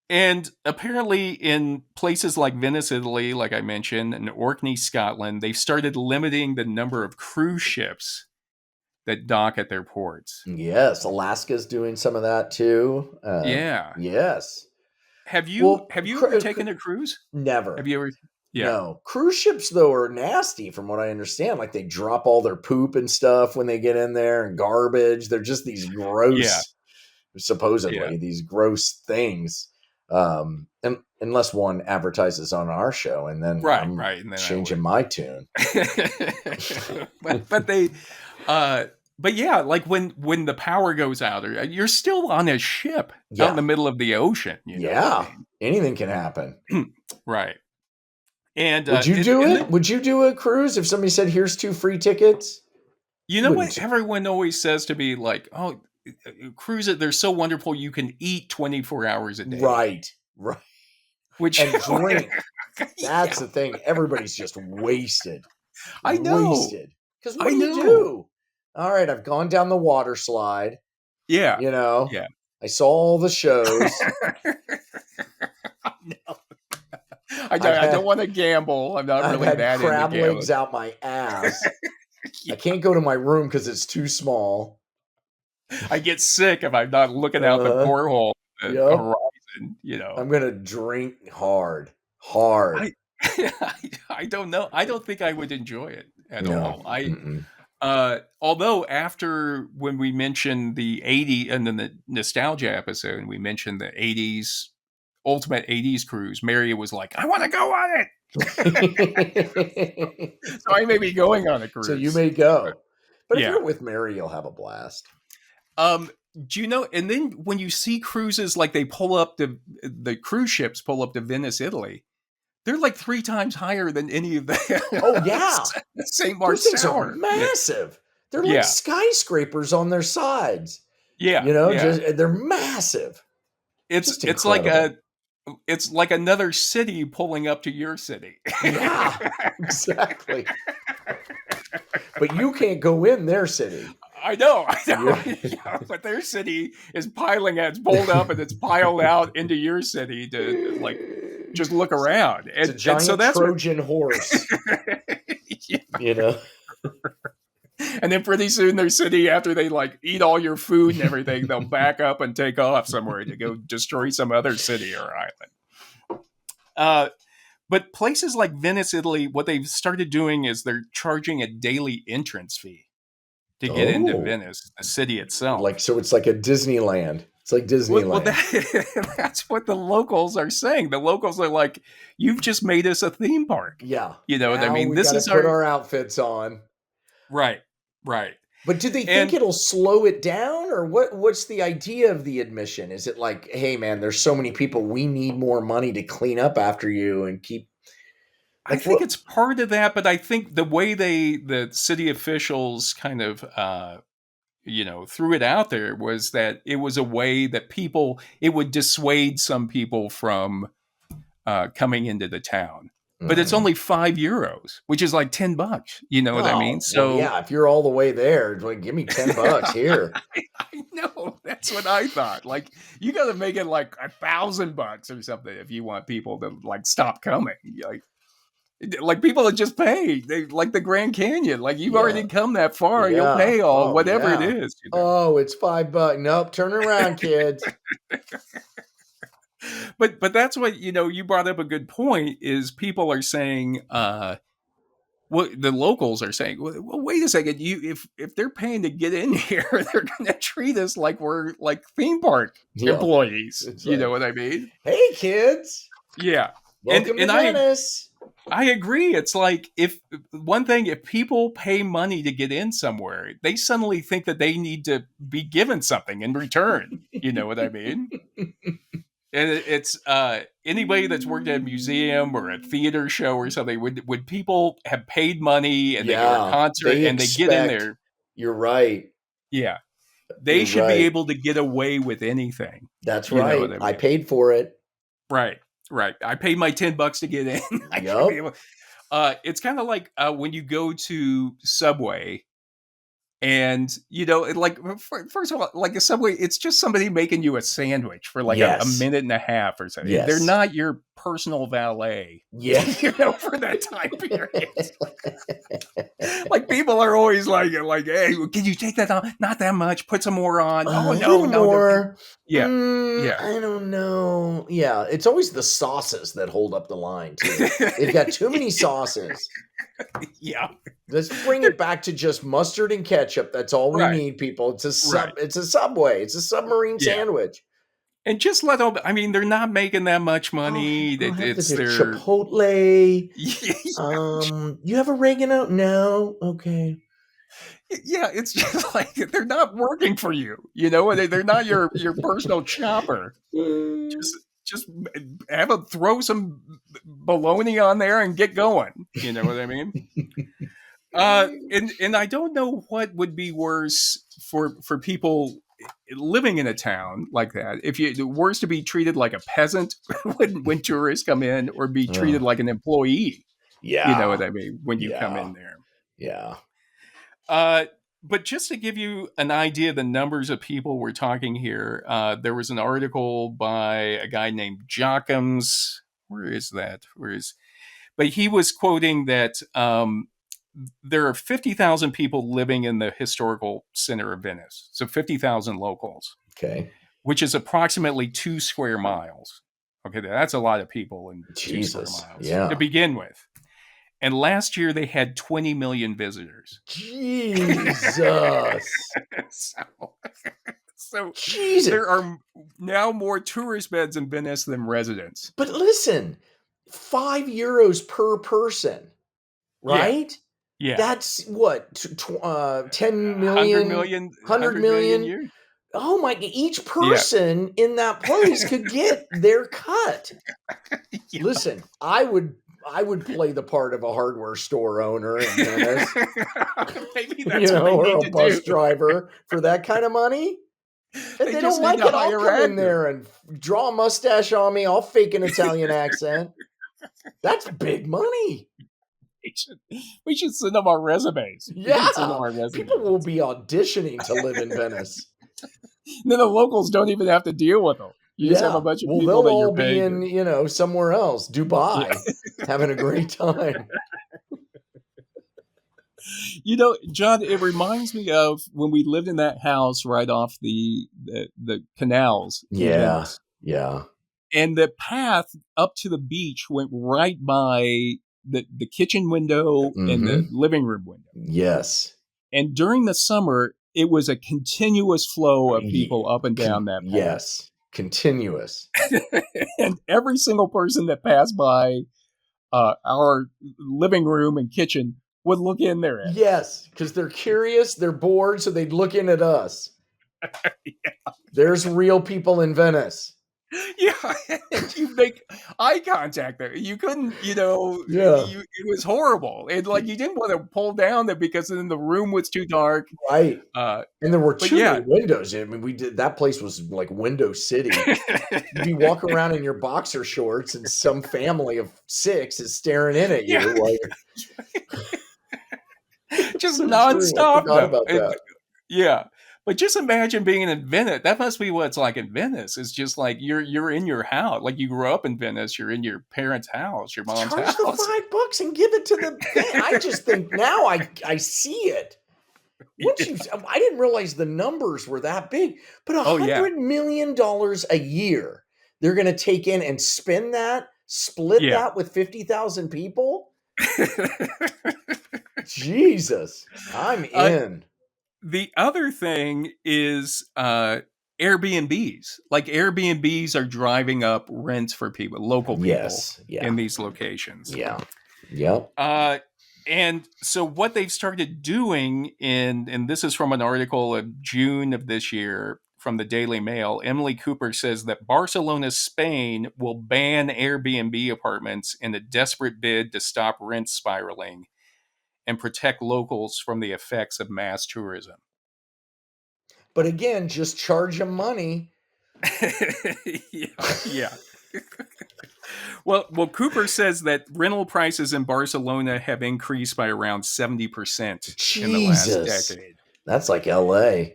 And apparently in places like Venice, Italy, like I mentioned, and Orkney, Scotland, they've started limiting the number of cruise ships that dock at their ports. Yes, Alaska's doing some of that too. Yes. Have you ever taken a cruise? Never. Have you ever? Yeah. No. Cruise ships, though, are nasty from what I understand. Like, they drop all their poop and stuff when they get in there, and garbage. They're just these gross, supposedly, these gross things. And unless one advertises on our show, and then I'm and then changing my tune. But yeah, like when the power goes out, or you're still on a ship out in the middle of the ocean. Anything can happen. Right. And would you do it? Would you do a cruise if somebody said, "Here's 2 free tickets"? You know what everyone always says to me, like, "Oh, cruises, they're so wonderful. You can eat 24 hours a day." Right. Which and drink. That's the thing. Everybody's just wasted. I know. Wasted. Because what do you do? All right, I've gone down the water slide. Yeah. Yeah. I saw all the shows. I don't want to gamble. I'm not really that into crab legs out my ass. I can't go to my room because it's too small. I get sick if I'm not looking out the porthole at the horizon. I'm gonna drink hard. I don't know. I don't think I would enjoy it at all. Although after when we mentioned the 80s and then the nostalgia episode, and we mentioned the 80s ultimate 80s cruise, Mary was like, "I want to go on it." So I may be going on a cruise. So you may go, but if you're with Mary, you'll have a blast. Do you know? And then when you see cruises, like they pull up the cruise ships pull up to Venice, Italy. They're like 3 times higher than any of the St. Mark's Those things are massive. They're like skyscrapers on their sides. Yeah. They're massive. It's like another city pulling up to your city. Yeah, exactly. But you can't go in their city. I know. But their city is it's pulled up and it's piled out into your city to like just look around. It's a giant Trojan horse. And then pretty soon their city, after they like eat all your food and everything, they'll back up and take off somewhere to go destroy some other city or island. But places like Venice, Italy, what they've started doing is they're charging a daily entrance fee to get into Venice, the city itself. So it's like a Disneyland. It's like Disneyland. Well, that's what the locals are saying. The locals are like, "You've just made us a theme park." Yeah. You know what I mean? This is put our outfits on. Right. But do they think it'll slow it down, or what's the idea of the admission? Is it like, "Hey man, there's so many people, we need more money to clean up after you and keep..." I think it's part of that, but I think the way the city officials kind of threw it out there was that it was a way that it would dissuade some people from coming into the town. But it's only €5, which is like $10. You know what I mean? So if you're all the way there, like, give me $10 here. I know, that's what I thought. Like, you got to make it like $1,000 or something if you want people to like stop coming. Like, Like people that just pay, like the Grand Canyon. Like you've already come that far, you'll pay all whatever it is. You know? Oh, it's $5. Nope, turn around, kids. But that's what you brought up a good point. Is people are saying, what the locals are saying. Well, wait a second. If they're paying to get in here, they're going to treat us like we're like theme park employees. You know what I mean? Hey, kids. Yeah. Welcome to Venice. I agree. It's like if people pay money to get in somewhere, they suddenly think that they need to be given something in return. You know what I mean? And it's anybody that's worked at a museum or a theater show or something. Would people have paid money and they go to a concert and they get in there? You're right. Yeah, they should be able to get away with anything. That's right. I paid for it. Right. I paid my $10 to get in. Yep. It's kind of like when you go to Subway. And, like, first of all, like a Subway, it's just somebody making you a sandwich for like a minute and a half or something. Yes. They're not your personal valet. Yeah. For that time period. Like people are always like, hey, can you take that on? Not that much. Put some more on. Oh, no. More. Yeah. I don't know. Yeah. It's always the sauces that hold up the line, too. They've got too many sauces. Yeah. Let's bring it back to just mustard and ketchup. That's all we need, people. It's a Subway. It's a submarine sandwich. And just let them. I mean, they're not making that much money. It's their Chipotle. You have oregano? No. Okay. Yeah, it's just like they're not working for you. They're not your personal chopper. Just have them throw some bologna on there and get going. You know what I mean? And I don't know what would be worse for people living in a town like that. Worse to be treated like a peasant when tourists come in, or be treated like an employee. Yeah, you know what I mean when you come in there. Yeah. But just to give you an idea of the numbers of people we're talking here, there was an article by a guy named Jockims. Where is that? But he was quoting that there are 50,000 people living in the historical center of Venice. So 50,000 locals. Okay. Which is approximately 2 square miles. Okay, that's a lot of people in 2 square miles to begin with. And last year they had 20 million visitors. Jesus. So Jesus. There are now more tourist beds in Venice than residents. But listen, €5 per person, right? Yeah. That's what, 10 million? 100 million? Oh my, each person in that place could get their cut. Yeah. Listen, I would play the part of a hardware store owner in Venice. Maybe that's or a bus driver for that kind of money. If they don't like it, I'll come in there and draw a mustache on me. I'll fake an Italian accent. That's big money. We should send them our resumes. Yeah, people will be auditioning to live in Venice. Then the locals don't even have to deal with them. You just have a bunch of people that you're paying. They'll all be in, somewhere else, Dubai, having a great time. John, it reminds me of when we lived in that house right off the canals. Yeah. And the path up to the beach went right by the kitchen window and the living room window. Yes. And during the summer, it was a continuous flow of people up and down that path. Yes. Continuous. And every single person that passed by our living room and kitchen would look in there. Yes, because they're curious, they're bored, so they'd look in at us. There's real people in Venice. Yeah, you make eye contact there. You couldn't, it was horrible. And you didn't want to pull down there because then the room was too dark. Right. And there were too many windows. I mean, that place was like Window City. You walk around in your boxer shorts and some family of 6 is staring in at you. Just nonstop. About that. Yeah. But just imagine being in Venice. That must be what it's like in Venice. It's just like you're in your house. Like you grew up in Venice. You're in your parents' house, your mom's Charge house. the $5 and give it to the thing. I just think now I see it. I didn't realize the numbers were that big, but $100 million a year they're going to take in and spend that, split that with 50,000 people. Jesus, I'm in. The other thing is Airbnbs. Like Airbnbs are driving up rents for people, local people in these locations. Yeah. Yep. And so what they've started doing and this is from an article of June of this year from the Daily Mail, Emily Cooper says that Barcelona, Spain will ban Airbnb apartments in a desperate bid to stop rent spiraling and protect locals from the effects of mass tourism. But again, just charge them money. Yeah. Well, Cooper says that rental prices in Barcelona have increased by around 70% in the last decade. That's like LA.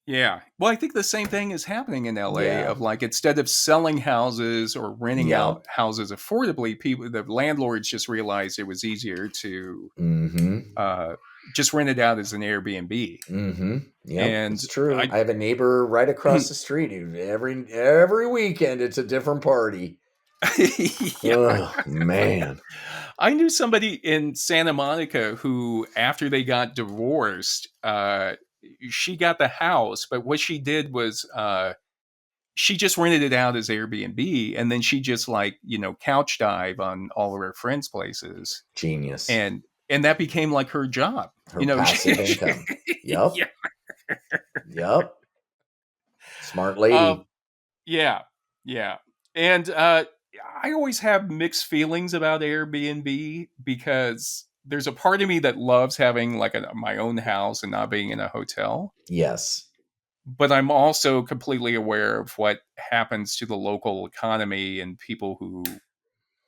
Yeah. Well, I think the same thing is happening in LA of like, instead of selling houses or renting out houses affordably, the landlords just realized it was easier to just rent it out as an Airbnb. Yeah, it's true. I have a neighbor right across the street who every weekend it's a different party. Oh, man. I knew somebody in Santa Monica who, after they got divorced, she got the house, but what she did was she just rented it out as Airbnb, and then she just couch dive on all of her friends' places. Genius. And that became like her job. Her passive income. Yep. Yep. Smart lady. Yeah. And I always have mixed feelings about Airbnb because there's a part of me that loves having my own house and not being in a hotel. Yes. But I'm also completely aware of what happens to the local economy and people who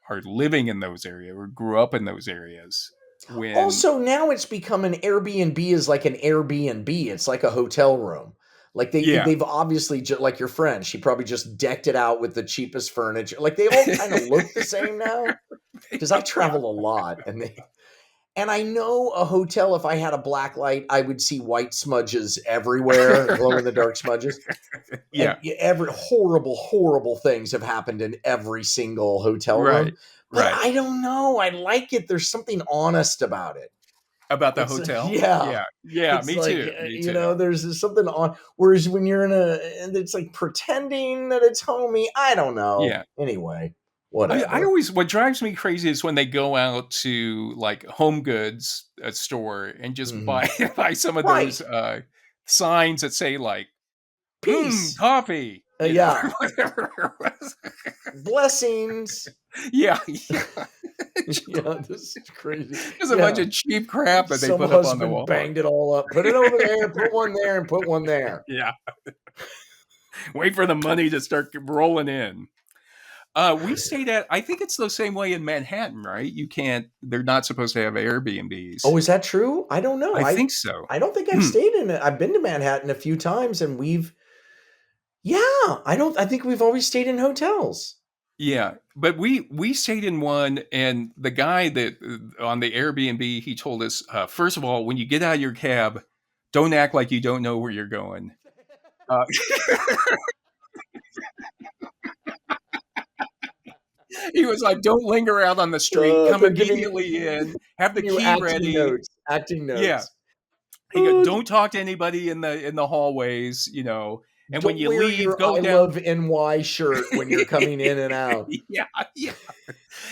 are living in those areas or grew up in those areas. Also, now it's become an Airbnb is like an Airbnb. It's like a hotel room. Like they've obviously, like your friend, she probably just decked it out with the cheapest furniture. Like they all kind of look the same now. Because I travel a lot, and I know a hotel. If I had a black light, I would see white smudges everywhere, glow in the dark smudges. Yeah, and every horrible things have happened in every single hotel room. But I don't know. I like it. There's something honest about it. About the hotel? Yeah. Me too. You know, there's something on. Whereas when you're it's like pretending that it's homey. I don't know. Yeah. Anyway, whatever. What drives me crazy is when they go out to like Home Goods store and just buy some of those signs that say like peace, coffee. Whatever it was. Blessings. Yeah. Yeah, this is crazy. There's a bunch of cheap crap that they put up on the wall. Banged it all up. Put it over there, put one there, and put one there. Yeah. Wait for the money to start rolling in. We stayed at, I think it's the same way in Manhattan, right? They're not supposed to have Airbnbs. Oh, is that true? I don't know. I think so. I don't think I've stayed in it. I've been to Manhattan a few times and I think we've always stayed in hotels. Yeah, but we stayed in one, and the guy that on the Airbnb, he told us, first of all, when you get out of your cab, don't act like you don't know where you're going. He was like, don't linger out on the street. Come immediately in. Have the key ready. Acting notes. Yeah. He goes, don't talk to anybody in the hallways, you know. And don't when you wear leave, your go I down. Love NY shirt when you're coming in and out. Yeah.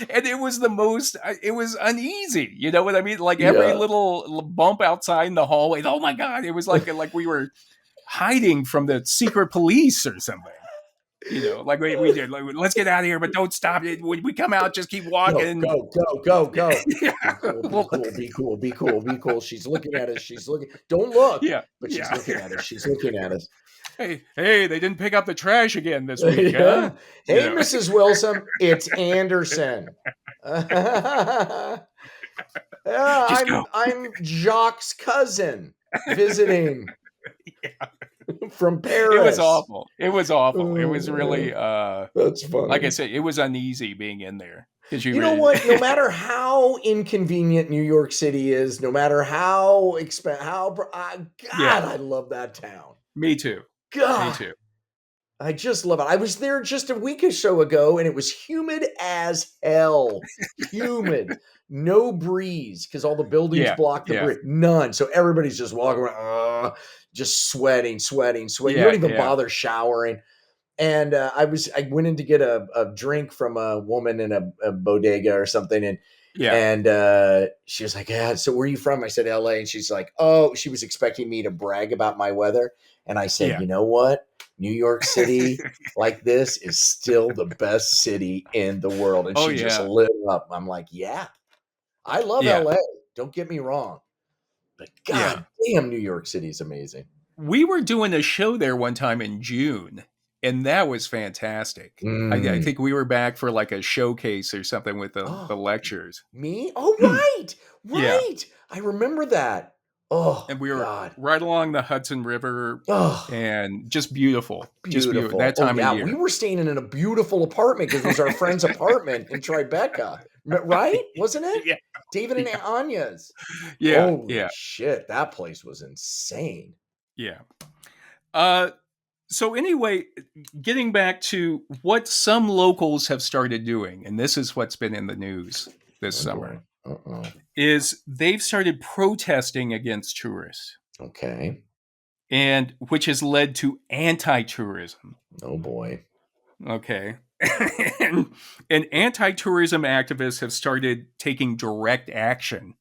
And it was it was uneasy. You know what I mean? Like every little bump outside in the hallway. Oh my God. It was like we were hiding from the secret police or something. You know, like we did. Like, let's get out of here, but don't stop it. When we come out, just keep walking. Go. Yeah. Be cool. She's looking at us. Don't look. Yeah. But she's looking at us. She's looking at us. Hey, they didn't pick up the trash again this week, huh? Hey, Mrs. Wilson, it's Anderson. I'm Jacques' cousin visiting. Yeah. From Paris. It was awful. It was really, that's funny. Like I said, it was uneasy being in there. You know what? No matter how inconvenient New York City is, no matter how I love that town. Me too. God. Me too. I just love it. I was there just a week or so ago, and it was humid as hell. Humid. No breeze, because all the buildings block the breeze. None. So everybody's just walking around, just sweating. You don't even bother showering. And I went in to get a drink from a woman in a bodega or something, and she was like, "Yeah, so where are you from?" I said, "LA," and she's like, "Oh," she was expecting me to brag about my weather, and I said, "You know what? New York City like this is still the best city in the world," and she just lit up. I'm like, "Yeah, I love LA. Don't get me wrong, but God damn, New York City is amazing." We were doing a show there one time in June, and that was fantastic. I think we were back for like a showcase or something with the lectures. Me? Oh, right. Right. I remember that. Oh, and we were right along the Hudson River, and just beautiful. Just beautiful. That time of year. We were staying in a beautiful apartment because it was our friend's apartment in Tribeca, right? Wasn't it? Yeah. David and Anya's. Yeah. Holy shit, that place was insane. Yeah. So anyway, getting back to what some locals have started doing, and this is what's been in the news this summer. Is they've started protesting against tourists. Okay. And which has led to anti-tourism. Oh boy. Okay. and anti-tourism activists have started taking direct action.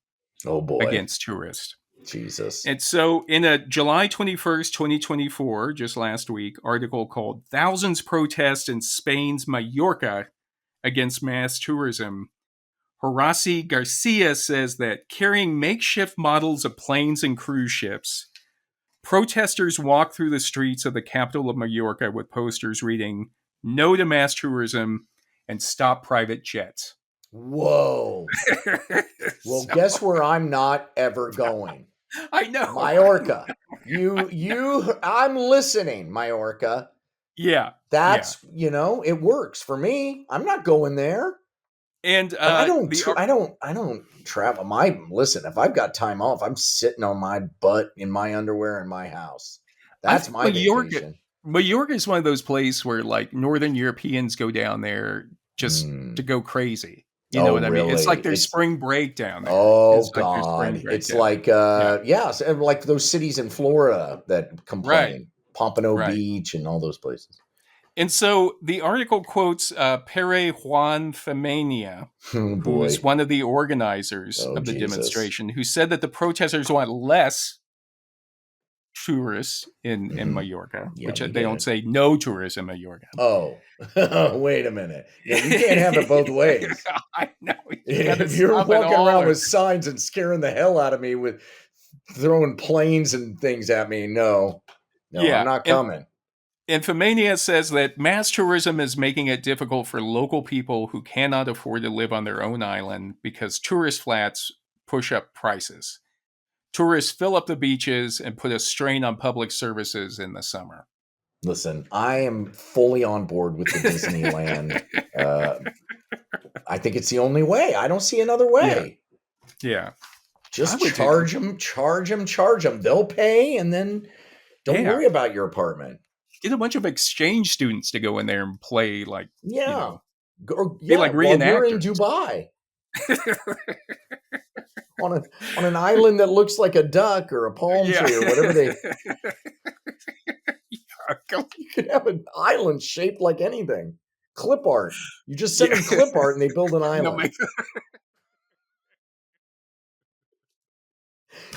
Oh boy. Against tourists. Jesus. And so in a July 21st, 2024, just last week, article called "Thousands Protest in Spain's Mallorca Against Mass Tourism," Horaci Garcia says that carrying makeshift models of planes and cruise ships, protesters walk through the streets of the capital of Mallorca with posters reading "No to Mass Tourism" and "Stop Private Jets." Whoa. Well, guess where I'm not ever going? I know. Mallorca. I'm listening, Mallorca. Yeah. That's, it works for me. I'm not going there. And I don't travel. Listen, if I've got time off, I'm sitting on my butt in my underwear in my house. That's my vacation. Mallorca is one of those places where like Northern Europeans go down there just to go crazy. You know what I mean? It's like their spring break down there. Oh, God. It's like, like those cities in Florida that complain. Right. Pompano Beach and all those places. And so the article quotes Pere Juan Femenia, who is one of the organizers of the demonstration, who said that the protesters want less tourists in Mallorca, which they don't say no tourists in Mallorca. Oh, wait a minute. Yeah, you can't have it both ways. I know. If you're walking around with signs and scaring the hell out of me with throwing planes and things at me, no, I'm not coming. And Femenia says that mass tourism is making it difficult for local people who cannot afford to live on their own island because tourist flats push up prices. Tourists fill up the beaches and put a strain on public services in the summer. Listen, I am fully on board with the Disneyland. I think it's the only way. I don't see another way. Yeah. Just charge them. They'll pay, and then don't worry about your apartment. Get a bunch of exchange students to go in there and play like, be like reenactors. While you're in Dubai. on an island that looks like a duck or a palm tree or whatever they. You could have an island shaped like anything. Clip art. You just send them clip art and they build an island.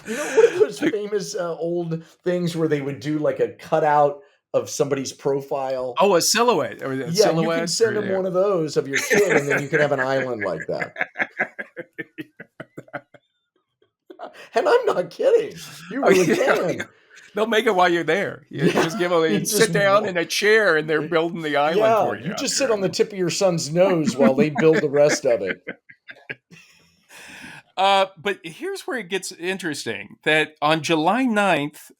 You know, one of those famous old things where they would do like a cutout of somebody's profile. Oh, a silhouette. You can send them one of those of your kid, and then you could have an island like that. And I'm not kidding. You really can. They'll make it while you're there. You just give them. You sit down in a chair, and they're building the island for you. You just sit on the tip of your son's nose while they build the rest of it. But here's where it gets interesting. That on July 9th,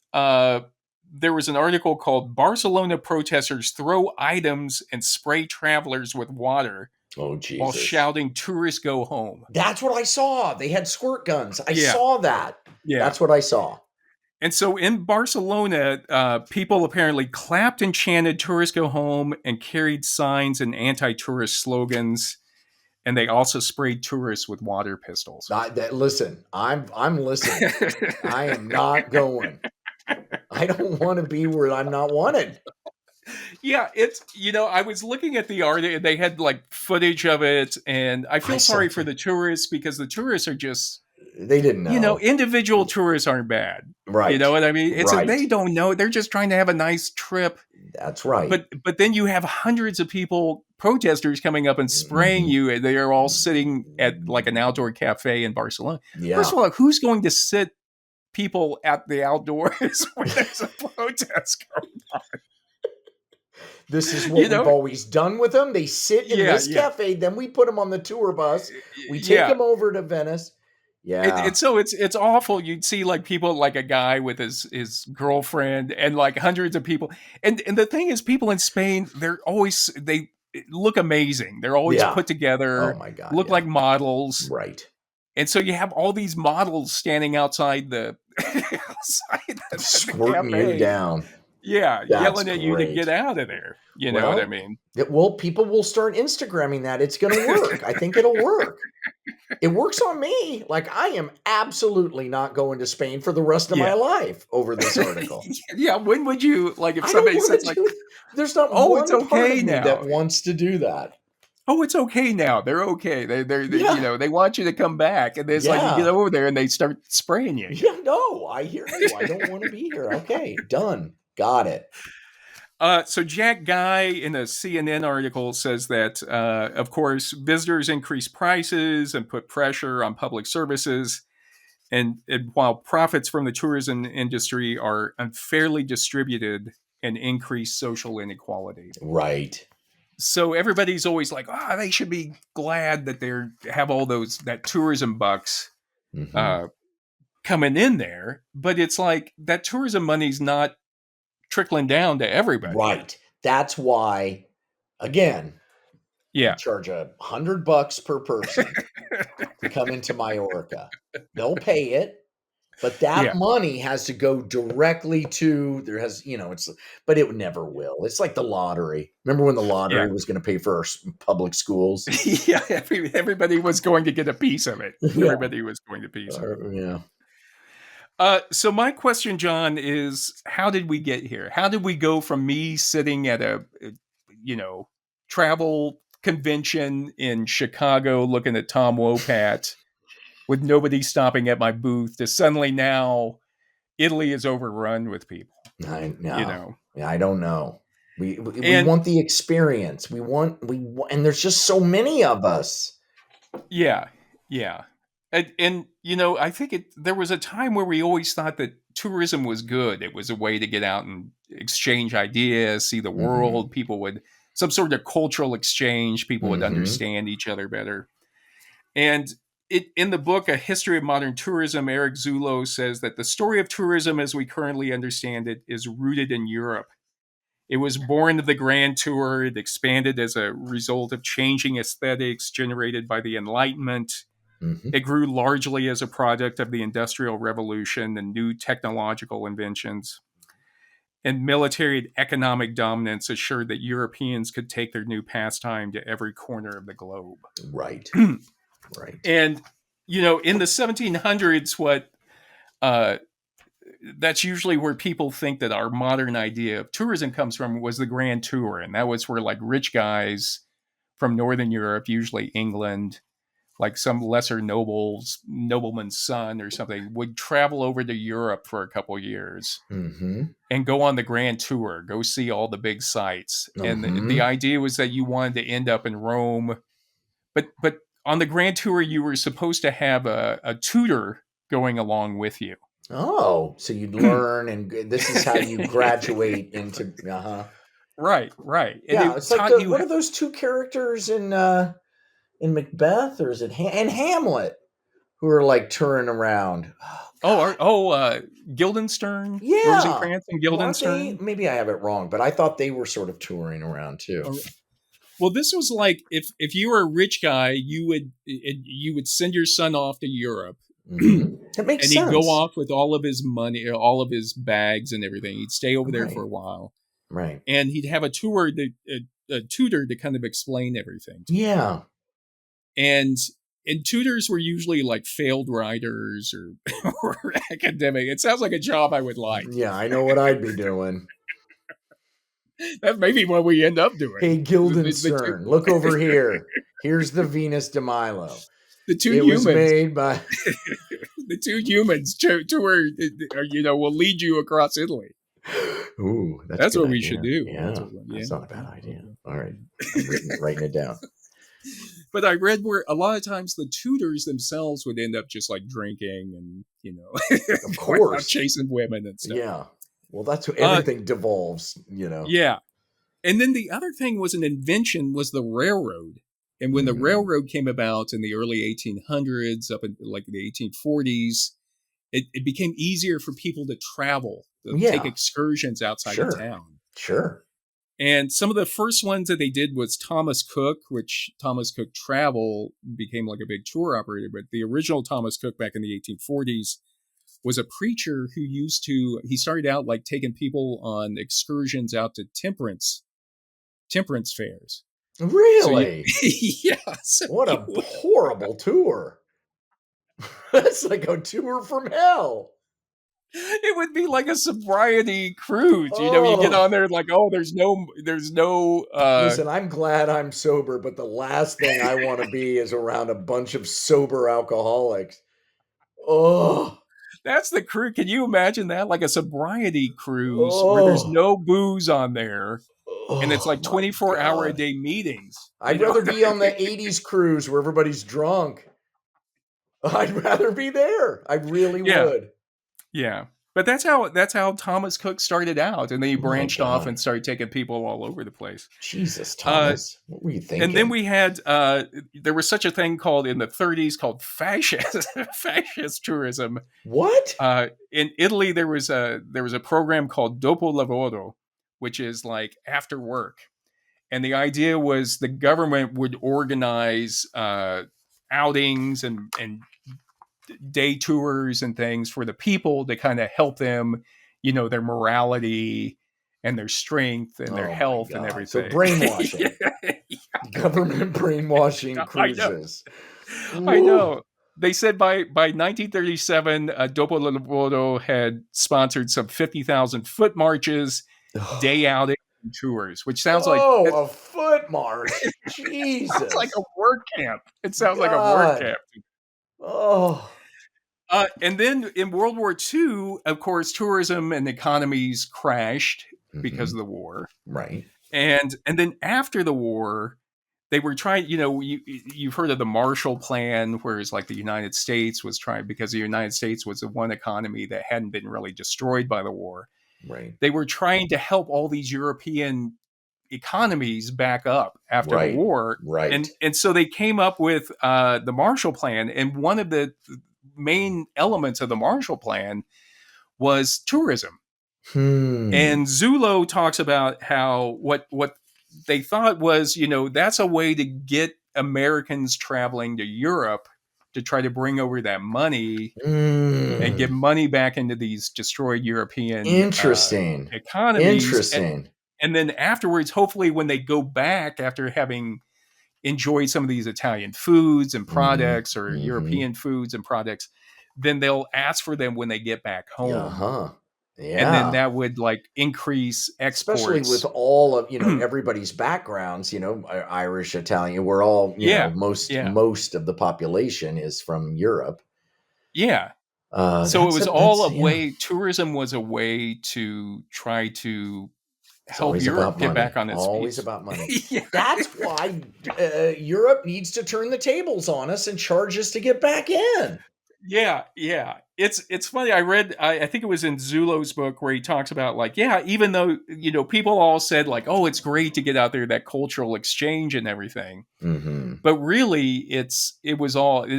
there was an article called "Barcelona Protesters Throw Items and Spray Travelers with Water Oh, Jesus. While Shouting Tourists Go Home." That's what I saw. They had squirt guns. I saw that. Yeah. That's what I saw. And so in Barcelona, people apparently clapped and chanted "Tourists Go Home" and carried signs and anti-tourist slogans. And they also sprayed tourists with water pistols. Listen, I'm listening. I am not going. I don't want to be where I'm not wanted. Yeah, it's, I was looking at the art and they had like footage of it, and I feel sorry for the tourists because the tourists are just, they didn't know. Individual tourists aren't bad. Right. You know what I mean? It's right. They don't know. They're just trying to have a nice trip. That's right. But then you have hundreds of protesters coming up and spraying you, and they are all sitting at like an outdoor cafe in Barcelona. Yeah. First of all, who's going to sit people at the outdoors when there's a protest going on? This is what we've always done with them. They sit in this cafe, then we put them on the tour bus. We take them over to Venice. Yeah. So it's awful. You'd see like people, like a guy with his girlfriend and like hundreds of people. And the thing is, people in Spain, they look amazing. They're always put together. Oh my God. Look like models. Right. And so you have all these models standing outside the squirting you down. Yeah, yelling at you to get out of there. You know what I mean? People will start Instagramming that. It's going to work. I think it'll work. It works on me. Like, I am absolutely not going to Spain for the rest of my life over this article. Yeah, when would you, like, if somebody says, like, there's not one part of me that wants to do that. Oh, it's okay now. They're okay. They they want you to come back, and it's like you get over there and they start spraying you. Yeah, no, I hear you. I don't want to be here. Okay, done. Got it. So Jack Guy in a CNN article says that, of course, visitors increase prices and put pressure on public services. And while profits from the tourism industry are unfairly distributed and increase social inequality. Right. So everybody's always like, they should be glad that they have all that tourism bucks coming in there. But it's like that tourism money's not trickling down to everybody. Right. That's why, again, charge $100 per person to come into Mallorca. They'll pay it, but that money has to go directly to, but it never will. It's like the lottery. Remember when the lottery was going to pay for our public schools? Yeah. Everybody was going to get a piece of it. Everybody was going to piece of it. Yeah. So my question, John, is how did we get here? How did we go from me sitting at a, travel convention in Chicago looking at Tom Wopat with nobody stopping at my booth to suddenly now Italy is overrun with people? I know. I don't know. We want the experience. We want, and there's just so many of us. Yeah. Yeah. And I think there was a time where we always thought that tourism was good. It was a way to get out and exchange ideas, see the world. People would, some sort of cultural exchange. People would understand each other better. And in the book, A History of Modern Tourism, Eric Zulo says that the story of tourism as we currently understand it is rooted in Europe. It was born of the Grand Tour. It expanded as a result of changing aesthetics generated by the Enlightenment. It grew largely as a product of the Industrial Revolution and new technological inventions. And military and economic dominance assured that Europeans could take their new pastime to every corner of the globe. Right. Right. And, in the 1700s, that's usually where people think that our modern idea of tourism comes from, was the Grand Tour. And that was where like rich guys from Northern Europe, usually England, like some lesser nobleman's son or something, would travel over to Europe for a couple years and go on the Grand Tour, go see all the big sites. And the idea was that you wanted to end up in Rome. But on the Grand Tour, you were supposed to have a tutor going along with you. Oh, so you'd learn, and this is how you graduate into... Right. And it's like, what are those two characters in Macbeth, or is it and Hamlet, who are like touring around. Guildenstern? Yeah. Rosencrantz and Guildenstern? Maybe I have it wrong, but I thought they were sort of touring around too. Well, this was like if you were a rich guy, you would send your son off to Europe. That makes sense. And he'd go off with all of his money, all of his bags and everything. He'd stay over there for a while. Right. And he'd have a tutor to kind of explain everything. Yeah. And tutors were usually like failed writers or academic. It sounds like a job I would like. Yeah, I know what I'd be doing. That's maybe what we end up doing. Hey, Guildenstern, look over here. Here's the Venus de Milo. The two humans. Was made by the two humans tour. Will lead you across Italy. Ooh, that's what we should do. Yeah, that's not a bad idea. All right, I'm writing it down. But I read where a lot of times the tutors themselves would end up just like drinking and of course, chasing women and stuff. Yeah, well, that's what everything devolves. Yeah, and then the other thing was an invention was the railroad. And when the railroad came about in the early 1800s, up in like the 1840s, it became easier for people to travel, to take excursions outside of town. Sure. And some of the first ones that they did was Thomas Cook, which Thomas Cook Travel became like a big tour operator. But the original Thomas Cook back in the 1840s was a preacher who he started out like taking people on excursions out to temperance fairs. Really? Yes. What a horrible tour. That's like a tour from hell. It would be like a sobriety cruise. You get on there like, there's no Listen, I'm glad I'm sober, but the last thing I want to be is around a bunch of sober alcoholics. Oh. That's the crew. Can you imagine that? Like a sobriety cruise where there's no booze on there. And it's like 24-hour-a-day meetings. I'd rather be on the 80s cruise where everybody's drunk. I'd rather be there. I really would. Yeah. But that's how Thomas Cook started out. And then he branched off and started taking people all over the place. Jesus, Thomas. What were you thinking? And then we had, there was such a thing called in the 30s called fascist tourism. What? In Italy, there was a program called Dopo Lavoro, which is like after work. And the idea was the government would organize outings and day tours and things for the people to kind of help them, their morality and their strength and their health and everything. So brainwashing. Government brainwashing cruises. I know. They said by 1937, Dopo Lavoro had sponsored some 50,000 foot marches, day outing tours, which sounds like a foot march. Jesus. It's like a work camp. It sounds like a work camp. Oh. And then in World War II, of course, tourism and economies crashed because of the war. Right. And then after the war, they were trying, you've heard of the Marshall Plan, whereas like the United States was trying, because the United States was the one economy that hadn't been really destroyed by the war. Right. They were trying to help all these European economies back up after the war. Right. And so they came up with the Marshall Plan. And one of the main elements of the Marshall Plan was tourism. And Zullo talks about how what they thought was, that's a way to get Americans traveling to Europe to try to bring over that money and get money back into these destroyed European economies. Interesting. And then afterwards, hopefully when they go back after having enjoyed some of these Italian foods and products or European foods and products, then they'll ask for them when they get back home. Yeah. And then that would like increase exports. Especially with all of, everybody's backgrounds, Irish, Italian, we're all, most of the population is from Europe. Yeah. So it was all a way, tourism was a way to try to help Europe get back on its feet. Always about money. That's why Europe needs to turn the tables on us and charge us to get back in. Yeah. It's funny. I read, I think it was in Zulo's book where he talks about like, yeah, even though, people all said like, oh, it's great to get out there, that cultural exchange and everything. Mm-hmm. But really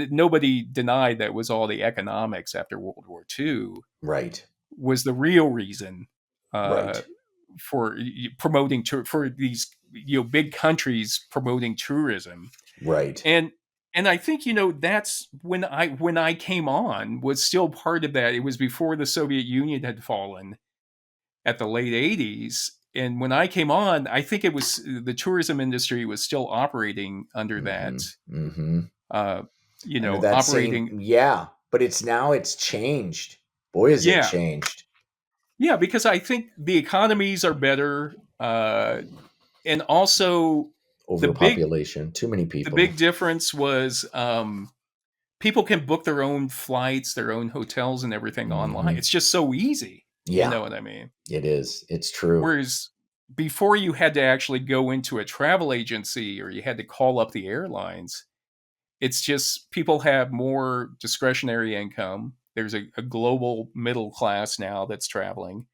nobody denied that it was all the economics after World War II. Right. Was the real reason right. for promoting for these big countries promoting tourism. Right. And I think that's when I came on was still part of that. It was before the Soviet Union had fallen at the late 80s. And when I came on, I think it was the tourism industry was still operating under that. Mm-hmm. Under that operating. But it's changed. Boy, has it changed. Yeah, because I think the economies are better. And also overpopulation, too many people. The big difference was people can book their own flights, their own hotels and everything online. It's just so easy. Yeah. You know what I mean? It is. It's true. Whereas before you had to actually go into a travel agency or you had to call up the airlines, it's just people have more discretionary income. There's a global middle class now that's traveling.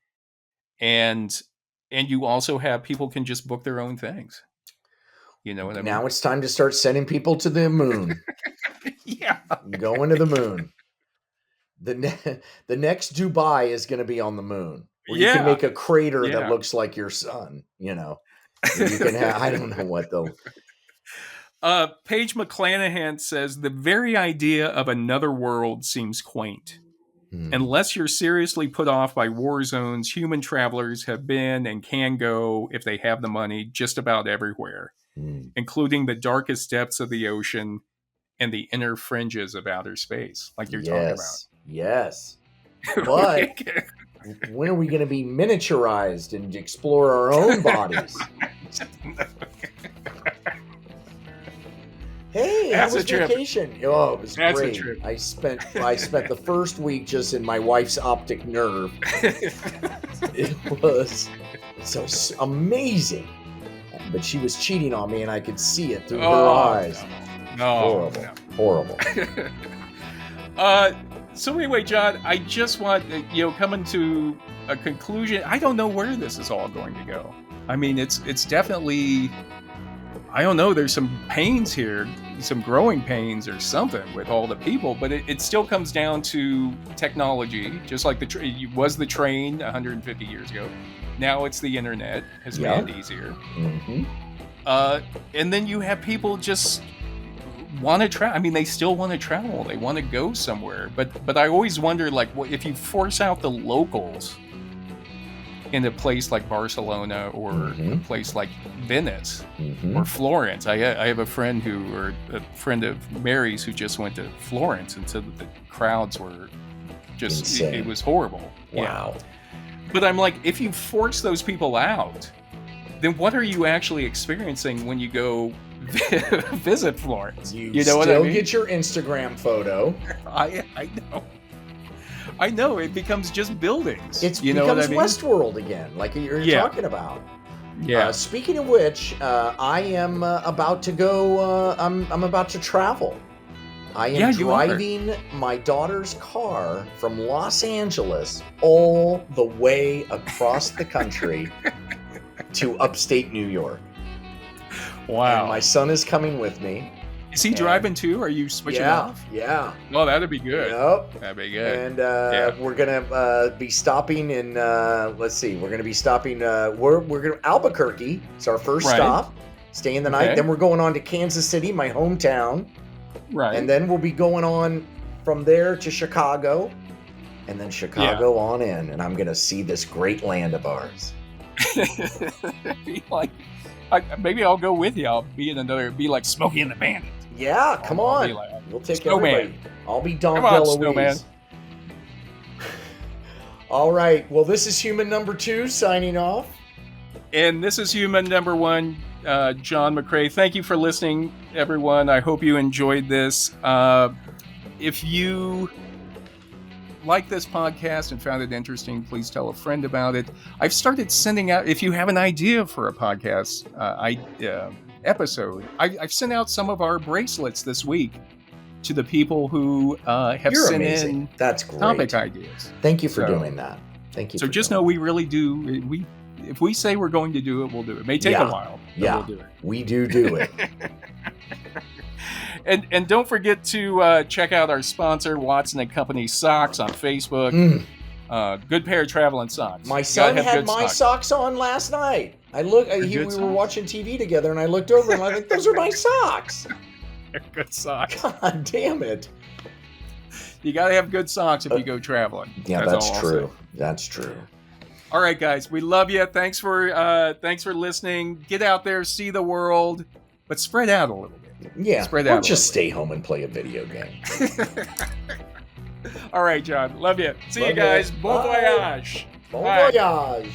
And you also have people can just book their own things. You know what I mean? Now it's time to start sending people to the moon. Yeah. Going to the moon. The next Dubai is going to be on the moon. Where you can make a crater that looks like your sun, You can have, I don't know what though. Paige McClanahan says the very idea of another world seems quaint. Unless you're seriously put off by war zones, human travelers have been and can go, if they have the money, just about everywhere, including the darkest depths of the ocean and the inner fringes of outer space, like you're talking about. Yes. But when are we going to be miniaturized and explore our own bodies? Hey, how was vacation? Oh, it was great. I spent the first week just in my wife's optic nerve. It was so amazing. But she was cheating on me and I could see it through her eyes. No. Horrible. So anyway, John, I just want, coming to a conclusion. I don't know where this is all going to go. I mean, it's definitely, I don't know, there's some pains here, some growing pains or something with all the people, but it still comes down to technology, just like it was the train 150 years ago. Now it's the internet has made it easier. And then you have people just want to travel. I mean, they still want to travel. They want to go somewhere. But I always wonder, like, if you force out the locals in a place like Barcelona or a place like Venice or Florence. I have a friend a friend of Mary's who just went to Florence, and so the crowds were just, it was horrible. Wow. Yeah. But I'm like, if you force those people out, then what are you actually experiencing when you go visit Florence? You know what I mean? Still get your Instagram photo. I know, it becomes just buildings. It becomes Westworld again, like you're talking about. Yeah. Speaking of which, I am about to go. I'm about to travel. I am driving my daughter's car from Los Angeles all the way across the country to upstate New York. Wow. And my son is coming with me. Is he driving too? Are you switching off? Yeah. Oh, that'd be good. Yep. That'd be good. And we're gonna be stopping in. Let's see. We're gonna be stopping. We're gonna Albuquerque. It's our first stop. Staying the night. Then we're going on to Kansas City, my hometown. Right. And then we'll be going on from there to Chicago, and then Chicago on in. And I'm gonna see this great land of ours. Maybe I'll go with you. I'll be like Smokey and the Bandit. Yeah, come on. We'll take everybody. I'll be Don DeLuise. All right. Well, this is human number 2 signing off. And this is human number 1, John McCray. Thank you for listening, everyone. I hope you enjoyed this. If you like this podcast and found it interesting, please tell a friend about it. I've started sending out, if you have an idea for a podcast episode, I've sent out some of our bracelets this week to the people who have sent in That's great. topic ideas. Thank you for doing that. Thank you. So just know we really do. If we say we're going to do it, we'll do it. It may take a while, but we'll do it. We do it. And don't forget to check out our sponsor, Watson & Company Socks, on Facebook. Good pair of traveling socks. My son had my socks on last night. We were watching TV together, and I looked over and I think those are my socks. They're good socks. God damn it! You got to have good socks if you go traveling. Yeah, that's true. That's true. All right, guys, we love you. Thanks for listening. Get out there, see the world, but spread out a little bit. Yeah, spread out. Or just stay home and play a video game. All right, John. Love you. See you guys. Bon voyage. Bon voyage.